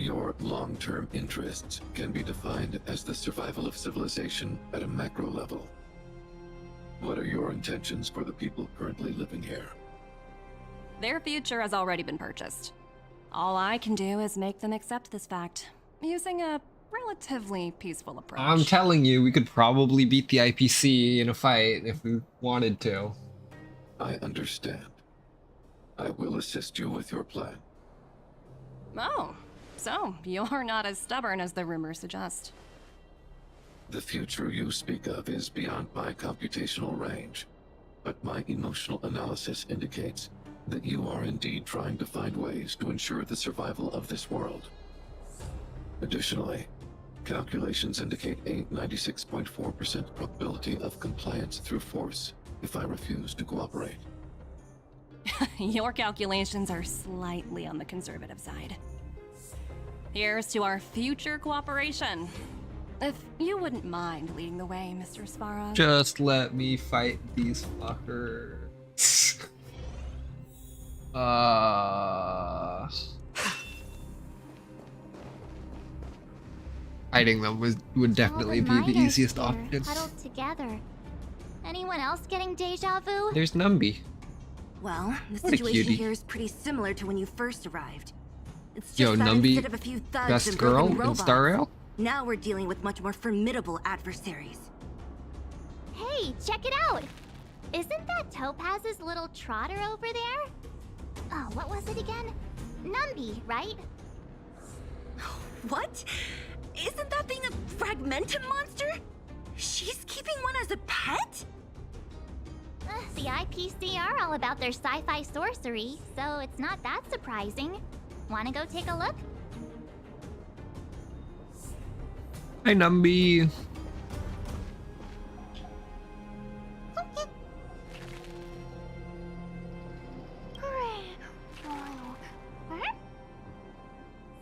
Speaker 9: Your long-term interests can be defined as the survival of civilization at a macro level. What are your intentions for the people currently living here?
Speaker 5: Their future has already been purchased. All I can do is make them accept this fact, using a relatively peaceful approach.
Speaker 1: I'm telling you, we could probably beat the IPC in a fight if we wanted to.
Speaker 9: I understand. I will assist you with your plan.
Speaker 5: Oh, so you're not as stubborn as the rumors suggest.
Speaker 9: The future you speak of is beyond my computational range, but my emotional analysis indicates that you are indeed trying to find ways to ensure the survival of this world. Additionally, calculations indicate a 96.4% probability of compliance through force if I refuse to cooperate.
Speaker 5: Your calculations are slightly on the conservative side. Here's to our future cooperation. If you wouldn't mind leading the way, Mr. Svarog.
Speaker 1: Just let me fight these fuckers. Fighting them would definitely be the easiest option.
Speaker 3: Huddled together. Anyone else getting deja vu?
Speaker 1: There's Numby.
Speaker 10: Well, the
Speaker 1: What a
Speaker 10: situation
Speaker 1: cutie.
Speaker 10: here is pretty similar to when you first arrived. It's just
Speaker 1: Yo,
Speaker 10: that
Speaker 1: Numby,
Speaker 10: instead of a few thugs
Speaker 1: best
Speaker 10: and
Speaker 1: girl
Speaker 10: broken
Speaker 1: in
Speaker 10: robots,
Speaker 1: Star Rail?
Speaker 10: now we're dealing with much more formidable adversaries.
Speaker 3: Hey, check it out! Isn't that Topaz's little trotter over there? Oh, what was it again? Numby, right?
Speaker 10: What? Isn't that thing a fragmentum monster? She's keeping one as a pet?
Speaker 3: The IPC are all about their sci-fi sorcery, so it's not that surprising. Wanna go take a look?
Speaker 1: Hi, Numby.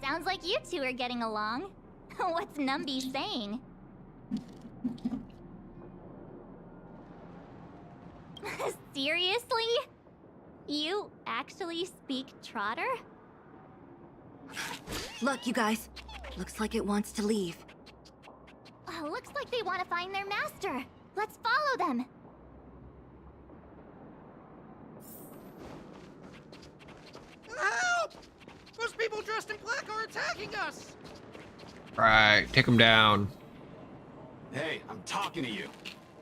Speaker 3: Sounds like you two are getting along. What's Numby saying? Seriously? You actually speak Trotter?
Speaker 10: Look, you guys. Looks like it wants to leave.
Speaker 3: Looks like they want to find their master. Let's follow them.
Speaker 11: Help! Those people dressed in black are attacking us!
Speaker 1: Right, take him down.
Speaker 8: Hey, I'm talking to you.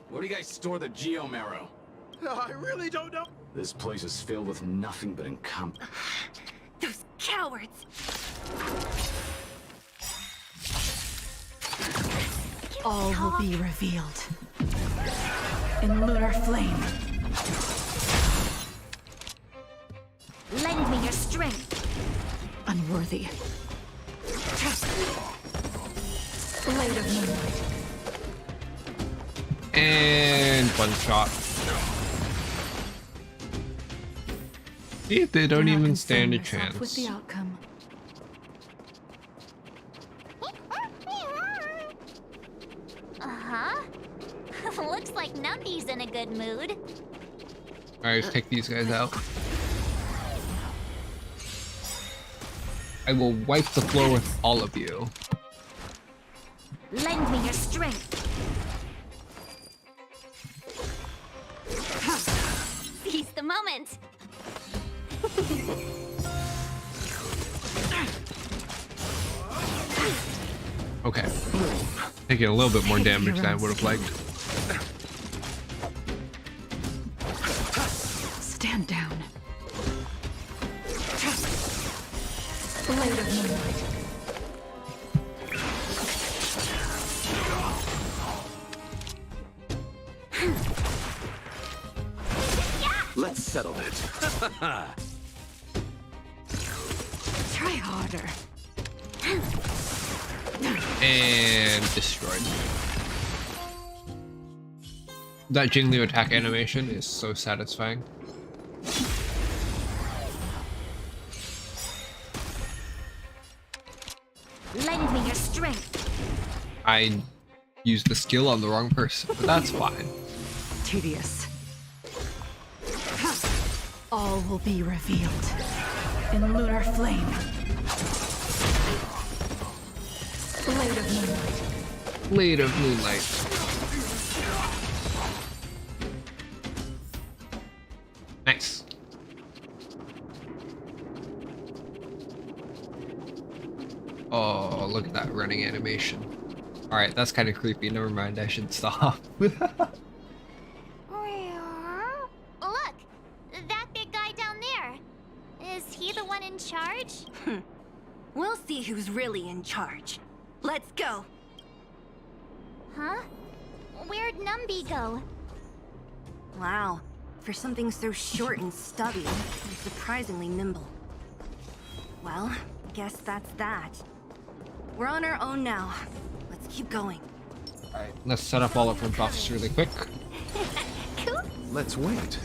Speaker 8: Where do you guys store the Geomarrow?
Speaker 11: I really don't know.
Speaker 8: This place is filled with nothing but incompetent.
Speaker 10: Those cowards!
Speaker 7: All will be revealed. In lunar flame.
Speaker 6: Lend me your strength.
Speaker 7: Unworthy. Blade of moonlight.
Speaker 1: And one shot. See, they don't
Speaker 7: Do not
Speaker 1: even stand a
Speaker 7: concern yourself with the
Speaker 1: chance.
Speaker 7: outcome.
Speaker 3: Uh-huh. Looks like Numby's in a good mood.
Speaker 1: Alright, let's take these guys out. I will wipe the floor with all of you.
Speaker 6: Lend me your strength.
Speaker 3: Seize the moment.
Speaker 1: Okay. Taking a little bit more damage than I would have liked.
Speaker 7: Stand down. Blade of moonlight.
Speaker 8: Let's settle it.
Speaker 7: Try harder.
Speaker 1: And destroyed. That Jingliu attack animation is so satisfying.
Speaker 6: Lend me your strength.
Speaker 1: I used the skill on the wrong person, but that's fine.
Speaker 7: Tedious. All will be revealed. In lunar flame. Blade of moonlight.
Speaker 1: Blade of Moonlight. Nice. Oh, look at that running animation. Alright, that's kind of creepy. Never mind, I should stop.
Speaker 3: Look, that big guy down there. Is he the one in charge?
Speaker 10: We'll see who's really in charge. Let's go.
Speaker 3: Huh? Where'd Numby go?
Speaker 10: Wow. For something so short and stubby, you're surprisingly nimble. Well, guess that's that. We're on our own now. Let's keep going.
Speaker 1: Alright, let's set up all our front office really quick.
Speaker 3: Cool.
Speaker 4: Let's wait.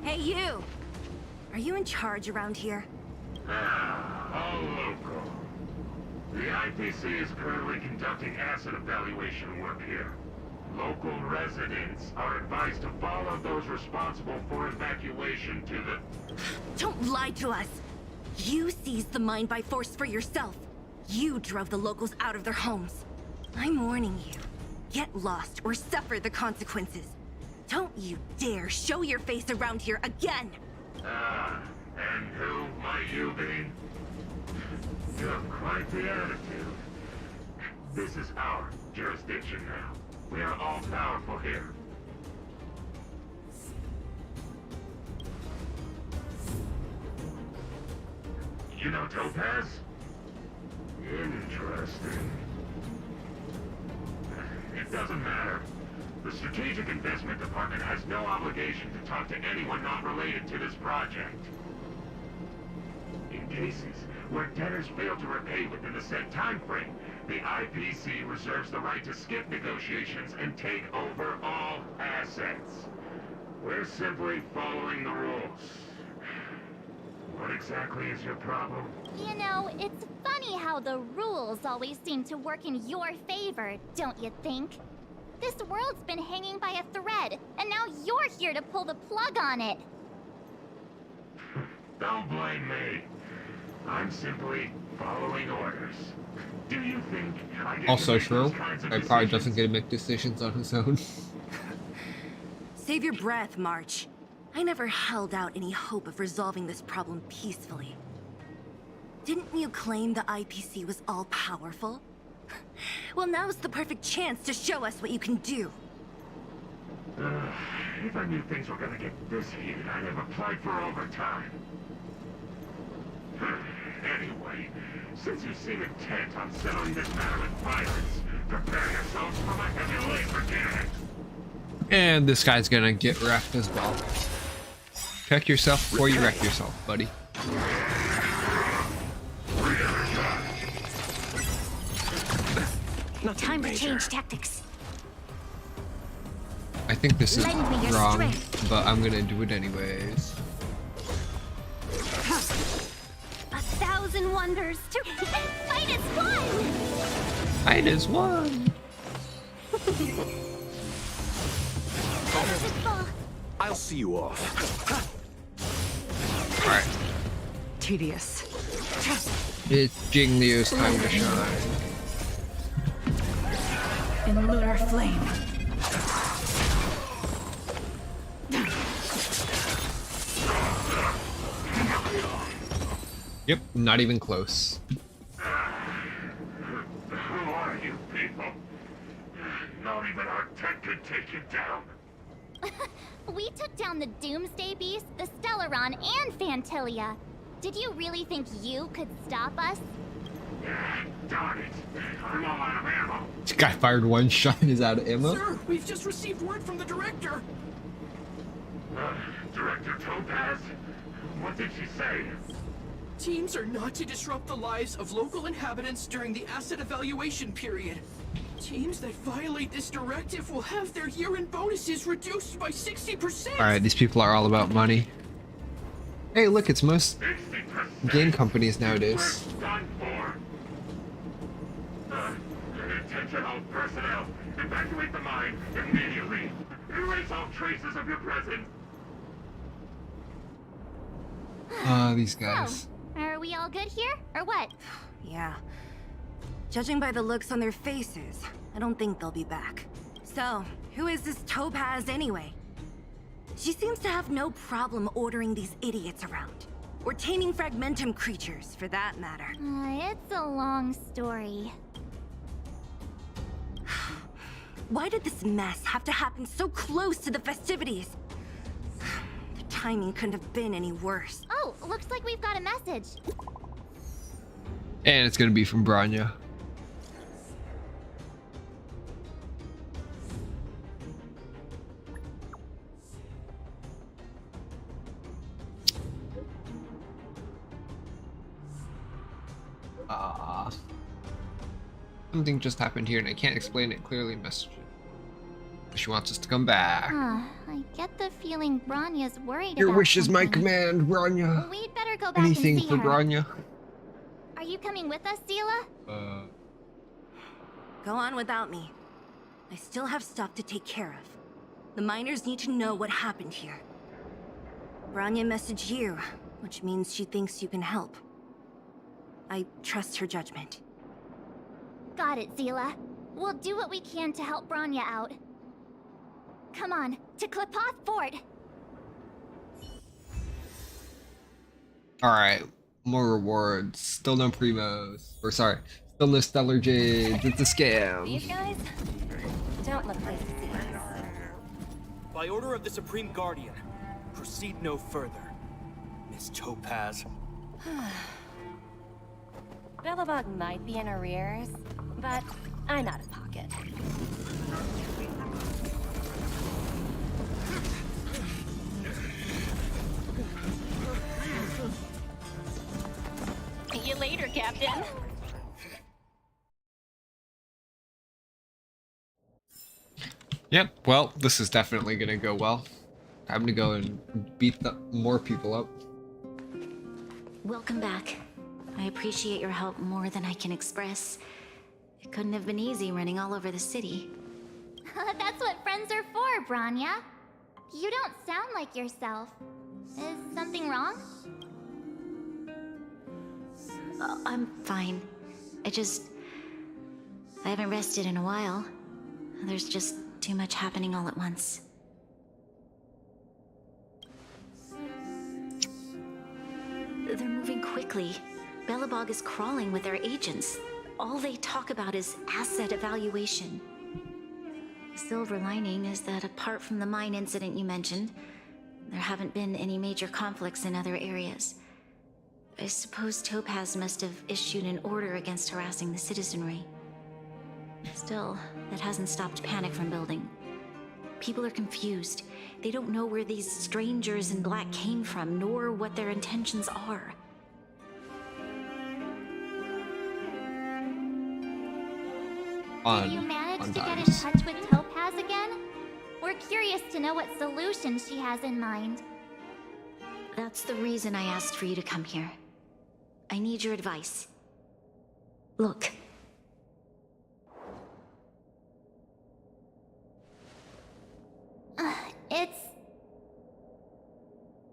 Speaker 10: Hey, you! Are you in charge around here?
Speaker 12: All local. The IPC is currently conducting asset evaluation work here. Local residents are advised to follow those responsible for evacuation to the...
Speaker 10: Don't lie to us! You seized the mine by force for yourself. You drove the locals out of their homes. I'm warning you. Get lost or suffer the consequences. Don't you dare show your face around here again!
Speaker 12: Ah, and who might you be? You have quite the attitude. This is our jurisdiction now. We are all powerful here. You know Topaz? Interesting. It doesn't matter. The Strategic Investment Department has no obligation to talk to anyone not related to this project. In cases where debtors fail to repay within the set time frame, the IPC reserves the right to skip negotiations and take over all assets. We're simply following the rules. What exactly is your problem?
Speaker 3: You know, it's funny how the rules always seem to work in your favor, don't you think? This world's been hanging by a thread, and now you're here to pull the plug on it.
Speaker 12: Don't blame me. I'm simply following orders. Do you think I get
Speaker 1: Also
Speaker 12: to make
Speaker 1: true.
Speaker 12: those kinds of
Speaker 1: I probably
Speaker 12: decisions?
Speaker 1: doesn't get to make decisions on his own.
Speaker 10: Save your breath, March. I never held out any hope of resolving this problem peacefully. Didn't you claim the IPC was all-powerful? Well, now's the perfect chance to show us what you can do.
Speaker 12: If I knew things were gonna get this heated, I'd have applied for overtime. Anyway, since you seem intent on settling this matter with violence, prepare yourselves for my heavy laser cannon.
Speaker 1: And this guy's gonna get wrecked as well. Check yourself before you wreck yourself, buddy.
Speaker 6: Time to change tactics.
Speaker 1: I think this is
Speaker 6: Lend me your
Speaker 1: wrong,
Speaker 6: strength.
Speaker 1: but I'm gonna do it anyways.
Speaker 3: 1,000 wonders to fight as one!
Speaker 1: Fight is one.
Speaker 11: I'll see you off.
Speaker 1: Alright.
Speaker 7: Tedious.
Speaker 1: It's Jing Liu's time to shine.
Speaker 7: In lunar flame.
Speaker 1: Yep, not even close.
Speaker 12: Who are you people? Not even our tech could take you down.
Speaker 3: We took down the Doomsday Beast, the Stellaron, and Fantilia. Did you really think you could stop us?
Speaker 12: Darn it. I'm all out of ammo.
Speaker 1: This guy fired one shot and is out of ammo.
Speaker 11: Sir, we've just received word from the director.
Speaker 12: Director Topaz? What did she say?
Speaker 11: Teams are not to disrupt the lives of local inhabitants during the asset evaluation period. Teams that violate this directive will have their year-end bonuses reduced by 60%.
Speaker 1: Alright, these people are all about money. Hey, look, it's most
Speaker 12: 60%.
Speaker 1: game companies nowadays.
Speaker 12: We're done for. Attention all personnel. Evacuate the mine immediately. Erase all traces of your presence.
Speaker 1: These guys.
Speaker 3: Oh, are we all good here, or what?
Speaker 10: Yeah. Judging by the looks on their faces, I don't think they'll be back. So, who is this Topaz anyway? She seems to have no problem ordering these idiots around. Or taming fragmentum creatures, for that matter.
Speaker 3: It's a long story.
Speaker 10: Why did this mess have to happen so close to the festivities? The timing couldn't have been any worse.
Speaker 3: Oh, looks like we've got a message.
Speaker 1: And it's gonna be from Branya. Something just happened here and I can't explain it clearly. Message it. She wants us to come back.
Speaker 3: I get the feeling Branya's worried
Speaker 1: Your
Speaker 3: about
Speaker 1: wish is my
Speaker 3: something.
Speaker 1: command, Branya.
Speaker 3: We'd better go back
Speaker 1: Anything
Speaker 3: and see
Speaker 1: for
Speaker 3: her.
Speaker 1: Branya.
Speaker 3: Are you coming with us, Zila?
Speaker 10: Go on without me. I still have stuff to take care of. The miners need to know what happened here. Branya messaged you, which means she thinks you can help. I trust her judgment.
Speaker 3: Got it, Zila. We'll do what we can to help Branya out. Come on, to Klipoth Fort!
Speaker 1: Alright, more rewards. Still no primos. Or sorry, still no stellar jades. It's a scam.
Speaker 5: These guys don't look like disease.
Speaker 13: By order of the Supreme Guardian, proceed no further. Miss Topaz.
Speaker 5: Belobog might be in arrears, but I'm out of pocket. See you later, Captain.
Speaker 1: Yep, well, this is definitely gonna go well. Time to go and beat more people up.
Speaker 6: Welcome back. I appreciate your help more than I can express. It couldn't have been easy running all over the city.
Speaker 3: That's what friends are for, Branya. You don't sound like yourself. Is something wrong?
Speaker 6: I'm fine. I haven't rested in a while. There's just too much happening all at once. They're moving quickly. Belobog is crawling with their agents. All they talk about is asset evaluation. The silver lining is that apart from the mine incident you mentioned, there haven't been any major conflicts in other areas. I suppose Topaz must have issued an order against harassing the citizenry. Still, that hasn't stopped panic from building. People are confused. They don't know where these strangers in black came from, nor what their intentions are.
Speaker 3: Did you manage to get in touch with Topaz again? We're curious to know what solution she has in mind.
Speaker 6: That's the reason I asked for you to come here. I need your advice. Look.
Speaker 3: It's...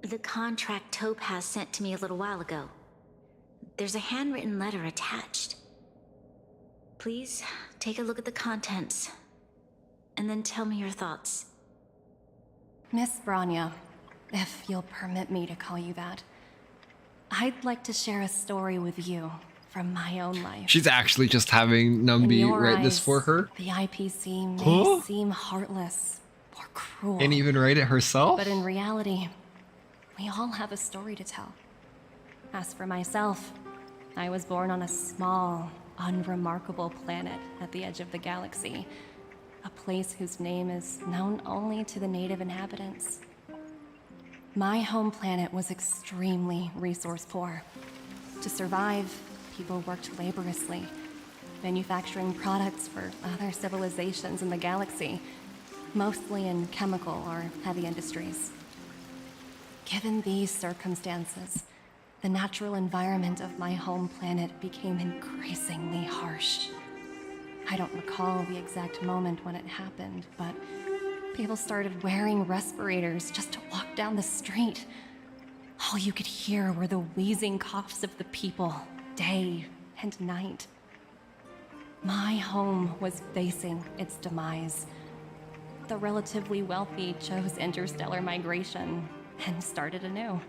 Speaker 6: The contract Topaz sent to me a little while ago. There's a handwritten letter attached. Please, take a look at the contents, and then tell me your thoughts.
Speaker 5: Miss Branya, if you'll permit me to call you that, I'd like to share a story with you from my own life.
Speaker 1: She's actually just having Numbi write this for her.
Speaker 5: The IPC may seem heartless or cruel.
Speaker 1: And even write it herself?
Speaker 5: But in reality, we all have a story to tell. As for myself, I was born on a small, unremarkable planet at the edge of the galaxy. A place whose name is known only to the native inhabitants. My home planet was extremely resource poor. To survive, people worked laboriously, manufacturing products for other civilizations in the galaxy, mostly in chemical or heavy industries. Given these circumstances, the natural environment of my home planet became increasingly harsh. I don't recall the exact moment when it happened, but people started wearing respirators just to walk down the street. All you could hear were the wheezing coughs of the people, day and night. My home was facing its demise. The relatively wealthy chose interstellar migration and started anew.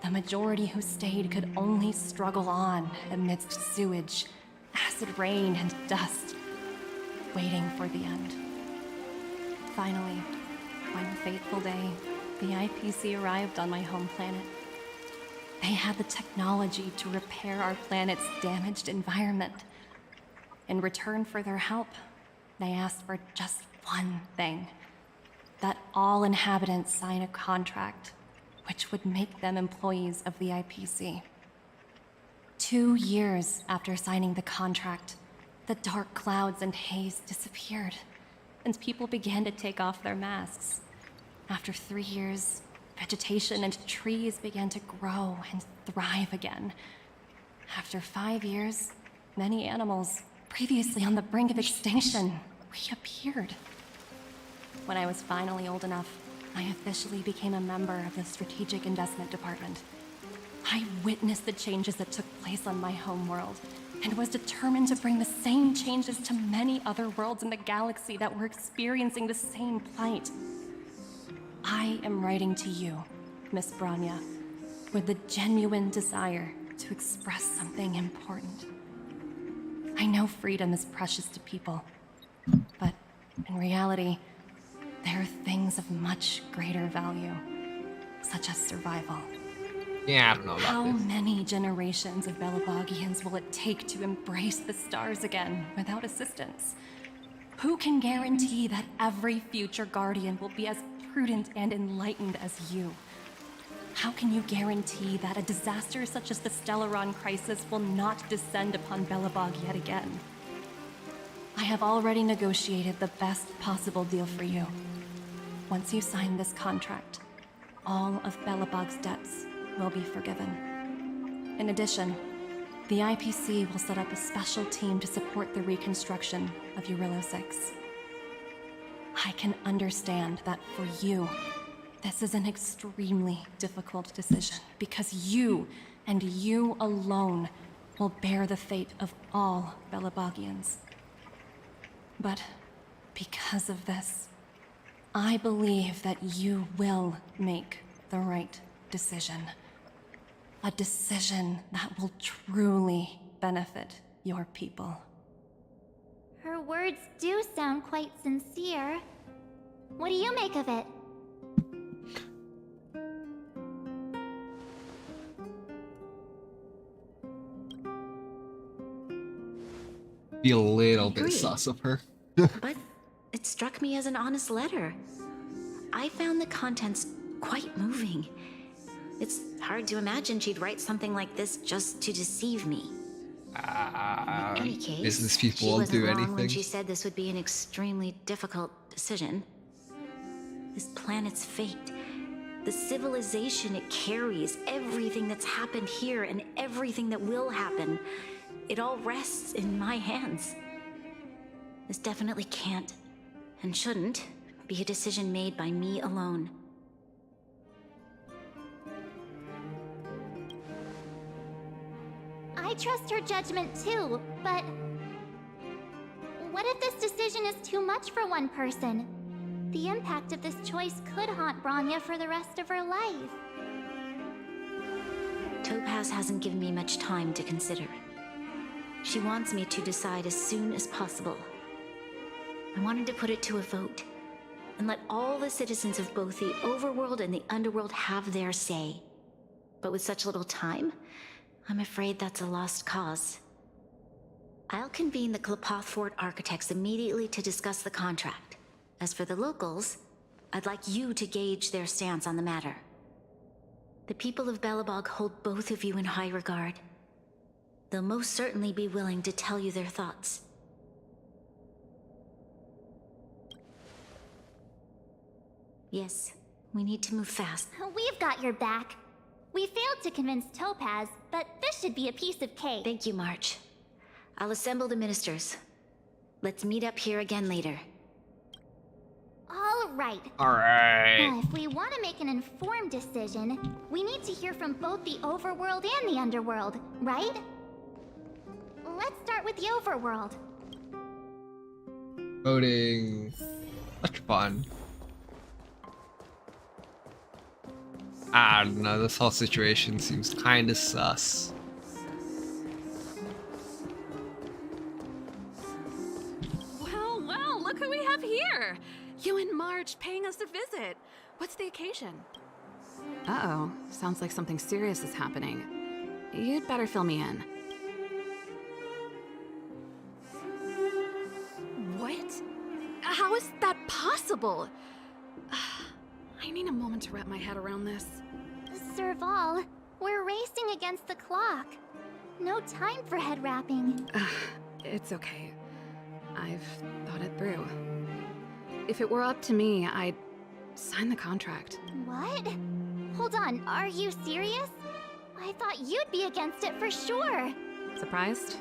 Speaker 5: The majority who stayed could only struggle on amidst sewage, acid rain, and dust, waiting for the end. Finally, one fateful day, the IPC arrived on my home planet. They had the technology to repair our planet's damaged environment. In return for their help, they asked for just one thing: that all inhabitants sign a contract which would make them employees of the IPC. 2 years after signing the contract, the dark clouds and haze disappeared, and people began to take off their masks. After 3 years, vegetation and trees began to grow and thrive again. After 5 years, many animals, previously on the brink of extinction, reappeared. When I was finally old enough, I officially became a member of the Strategic Investment Department. I witnessed the changes that took place on my home world, and was determined to bring the same changes to many other worlds in the galaxy that were experiencing the same plight. I am writing to you, Miss Branya, with the genuine desire to express something important. I know freedom is precious to people, but in reality, there are things of much greater value, such as survival.
Speaker 1: Yeah, I don't know about
Speaker 5: How
Speaker 1: this.
Speaker 5: many generations of Belabogians will it take to embrace the stars again without assistance? Who can guarantee that every future Guardian will be as prudent and enlightened as you? How can you guarantee that a disaster such as the Stellaron crisis will not descend upon Belobog yet again? I have already negotiated the best possible deal for you. Once you sign this contract, all of Belobog's debts will be forgiven. In addition, the IPC will set up a special team to support the reconstruction of Eurillo 6. I can understand that for you, this is an extremely difficult decision because you, and you alone, will bear the fate of all Belabogians. But because of this, I believe that you will make the right decision. A decision that will truly benefit your people.
Speaker 3: Her words do sound quite sincere. What do you make of it?
Speaker 1: Be a little bit
Speaker 6: Agree.
Speaker 1: sus of her.
Speaker 6: But it struck me as an honest letter. I found the contents quite moving. It's hard to imagine she'd write something like this just to deceive me. In any case,
Speaker 1: business people
Speaker 6: she
Speaker 1: will
Speaker 6: wasn't
Speaker 1: do
Speaker 6: wrong
Speaker 1: anything.
Speaker 6: when she said this would be an extremely difficult decision. This planet's fate, the civilization it carries, everything that's happened here and everything that will happen, it all rests in my hands. This definitely can't, and shouldn't, be a decision made by me alone.
Speaker 3: I trust her judgment too, but... what if this decision is too much for one person? The impact of this choice could haunt Bronya for the rest of her life.
Speaker 6: Topaz hasn't given me much time to consider. She wants me to decide as soon as possible. I wanted to put it to a vote, and let all the citizens of both the overworld and the underworld have their say. But with such little time, I'm afraid that's a lost cause. I'll convene the Klapoth Fort architects immediately to discuss the contract. As for the locals, I'd like you to gauge their stance on the matter. The people of Belobog hold both of you in high regard. They'll most certainly be willing to tell you their thoughts. Yes, we need to move fast.
Speaker 3: We've got your back. We failed to convince Topaz, but this should be a piece of cake.
Speaker 6: Thank you, March. I'll assemble the ministers. Let's meet up here again later.
Speaker 3: All right.
Speaker 1: Alright.
Speaker 3: If we want to make an informed decision, we need to hear from both the overworld and the underworld, right? Let's start with the overworld.
Speaker 1: Voting. Much fun. I don't know, this whole situation seems kinda sus.
Speaker 14: Well, look who we have here! You and Marge paying us a visit. What's the occasion?
Speaker 7: Uh-oh. Sounds like something serious is happening. You'd better fill me in.
Speaker 14: What? How is that possible? I need a moment to wrap my head around this.
Speaker 3: Serval, we're racing against the clock. No time for head wrapping.
Speaker 7: It's okay. I've thought it through. If it were up to me, I'd sign the contract.
Speaker 3: What? Hold on, are you serious? I thought you'd be against it for sure.
Speaker 7: Surprised?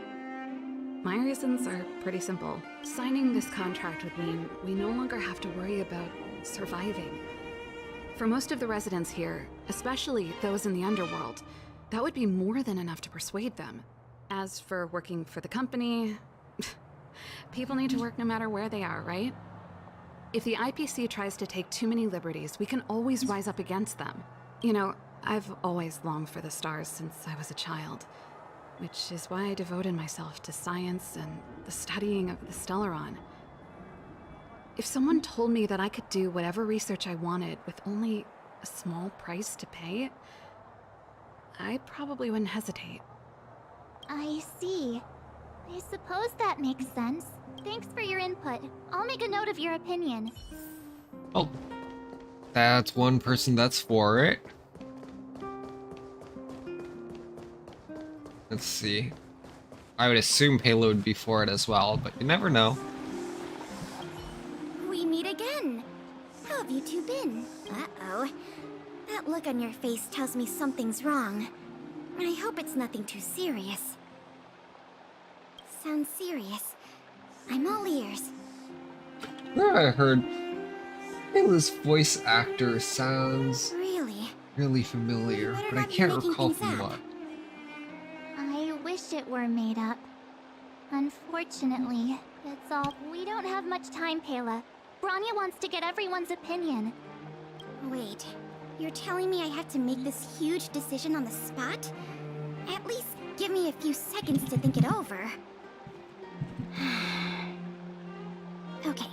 Speaker 7: My reasons are pretty simple. Signing this contract would mean we no longer have to worry about surviving. For most of the residents here, especially those in the underworld, that would be more than enough to persuade them. As for working for the company, people need to work no matter where they are, right? If the IPC tries to take too many liberties, we can always rise up against them. You know, I've always longed for the stars since I was a child, which is why I devoted myself to science and the studying of the Stellaron. If someone told me that I could do whatever research I wanted with only a small price to pay, I probably wouldn't hesitate.
Speaker 3: I see. I suppose that makes sense. Thanks for your input. I'll make a note of your opinion.
Speaker 1: Oh, that's one person that's for it. Let's see. I would assume Halo would be for it as well, but you never know.
Speaker 15: We meet again. How have you two been? Uh-oh. That look on your face tells me something's wrong. I hope it's nothing too serious. Sounds serious. I'm all ears.
Speaker 1: Where I heard Halo's voice actor sounds really familiar, but I can't recall from what.
Speaker 3: I wish it were made up. Unfortunately, it's all. We don't have much time, Pela. Branya wants to get everyone's opinion.
Speaker 15: Wait, you're telling me I have to make this huge decision on the spot? At least give me a few seconds to think it over. Okay,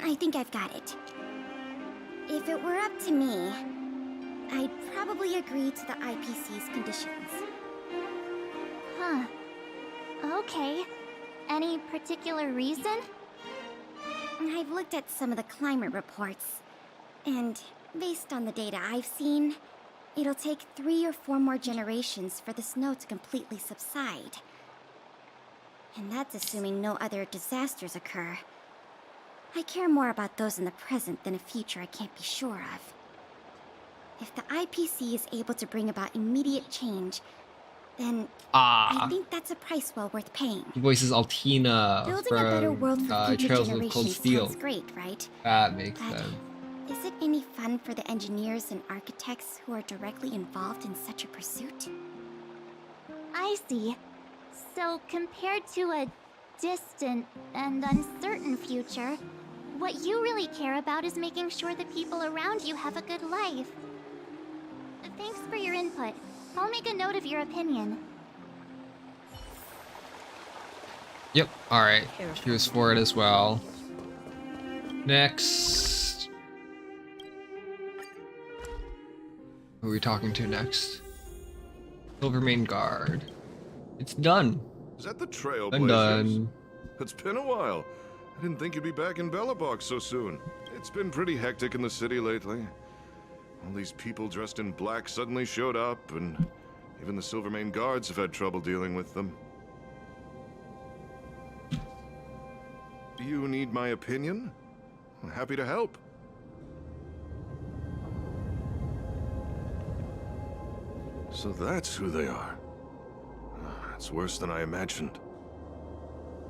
Speaker 15: I think I've got it. If it were up to me, I'd probably agree to the IPC's conditions.
Speaker 3: Huh. Okay. Any particular reason?
Speaker 15: I've looked at some of the climate reports, and based on the data I've seen, it'll take 3 or 4 more generations for the snow to completely subside. And that's assuming no other disasters occur. I care more about those in the present than a future I can't be sure of. If the IPC is able to bring about immediate change, then I think that's a price well worth paying.
Speaker 1: He voices Altina
Speaker 15: Building a better world for future
Speaker 1: Trails of Cold
Speaker 15: generations
Speaker 1: Steel.
Speaker 15: sounds great, right?
Speaker 1: That makes
Speaker 15: But
Speaker 1: sense.
Speaker 15: is it any fun for the engineers and architects who are directly involved in such a pursuit?
Speaker 3: I see. So, compared to a distant and uncertain future, what you really care about is making sure the people around you have a good life. Thanks for your input. I'll make a note of your opinion.
Speaker 1: Yep, alright. She was for it as well. Next. Who are we talking to next? Silvermane Guard. It's done.
Speaker 16: Is that the Trailblazers?
Speaker 1: I'm done.
Speaker 16: It's been a while. I didn't think you'd be back in Belobog so soon. It's been pretty hectic in the city lately. All these people dressed in black suddenly showed up, and even the Silvermane Guards have had trouble dealing with them. You need my opinion? I'm happy to help. So that's who they are. It's worse than I imagined.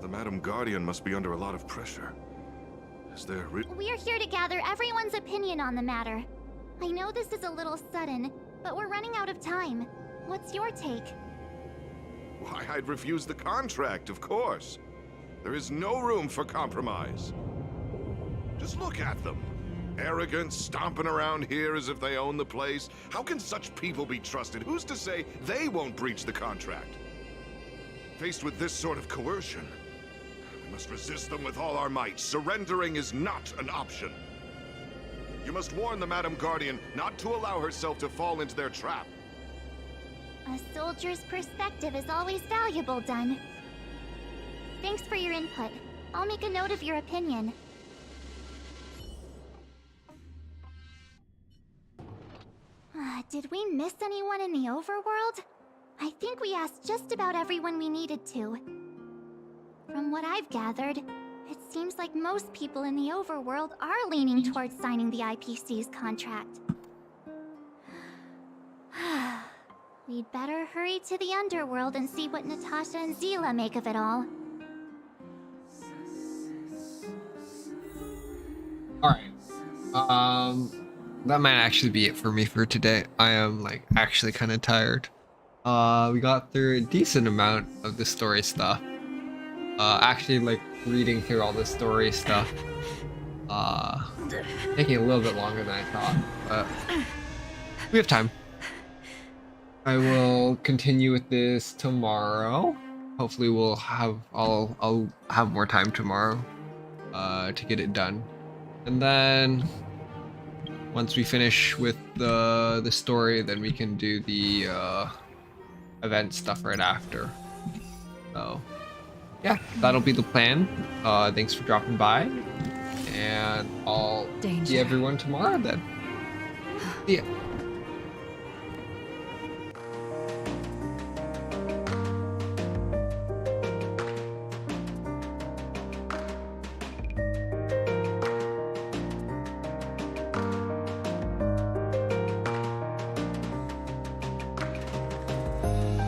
Speaker 16: The Madam Guardian must be under a lot of pressure. Is there
Speaker 3: We're here to gather everyone's opinion on the matter. I know this is a little sudden, but we're running out of time. What's your take?
Speaker 16: Why, I'd refuse the contract, of course. There is no room for compromise. Just look at them. Arrogant, stomping around here as if they own the place. How can such people be trusted? Who's to say they won't breach the contract? Faced with this sort of coercion, we must resist them with all our might. Surrendering is not an option. You must warn the Madam Guardian not to allow herself to fall into their trap.
Speaker 3: A soldier's perspective is always valuable, Dun. Thanks for your input. I'll make a note of your opinion. Did we miss anyone in the overworld? I think we asked just about everyone we needed to. From what I've gathered, it seems like most people in the overworld are leaning towards signing the IPC's contract. We'd better hurry to the underworld and see what Natasha and Zila make of it all.
Speaker 1: Alright. That might actually be it for me for today. I am like actually kind of tired. We got through a decent amount of the story stuff. Actually like reading through all the story stuff. Taking a little bit longer than I thought, but we have time. I will continue with this tomorrow. Hopefully we'll have I'll have more time tomorrow to get it done. And then once we finish with the story, then we can do the event stuff right after. So yeah, that'll be the plan. Thanks for dropping by, and I'll see everyone tomorrow then. See ya.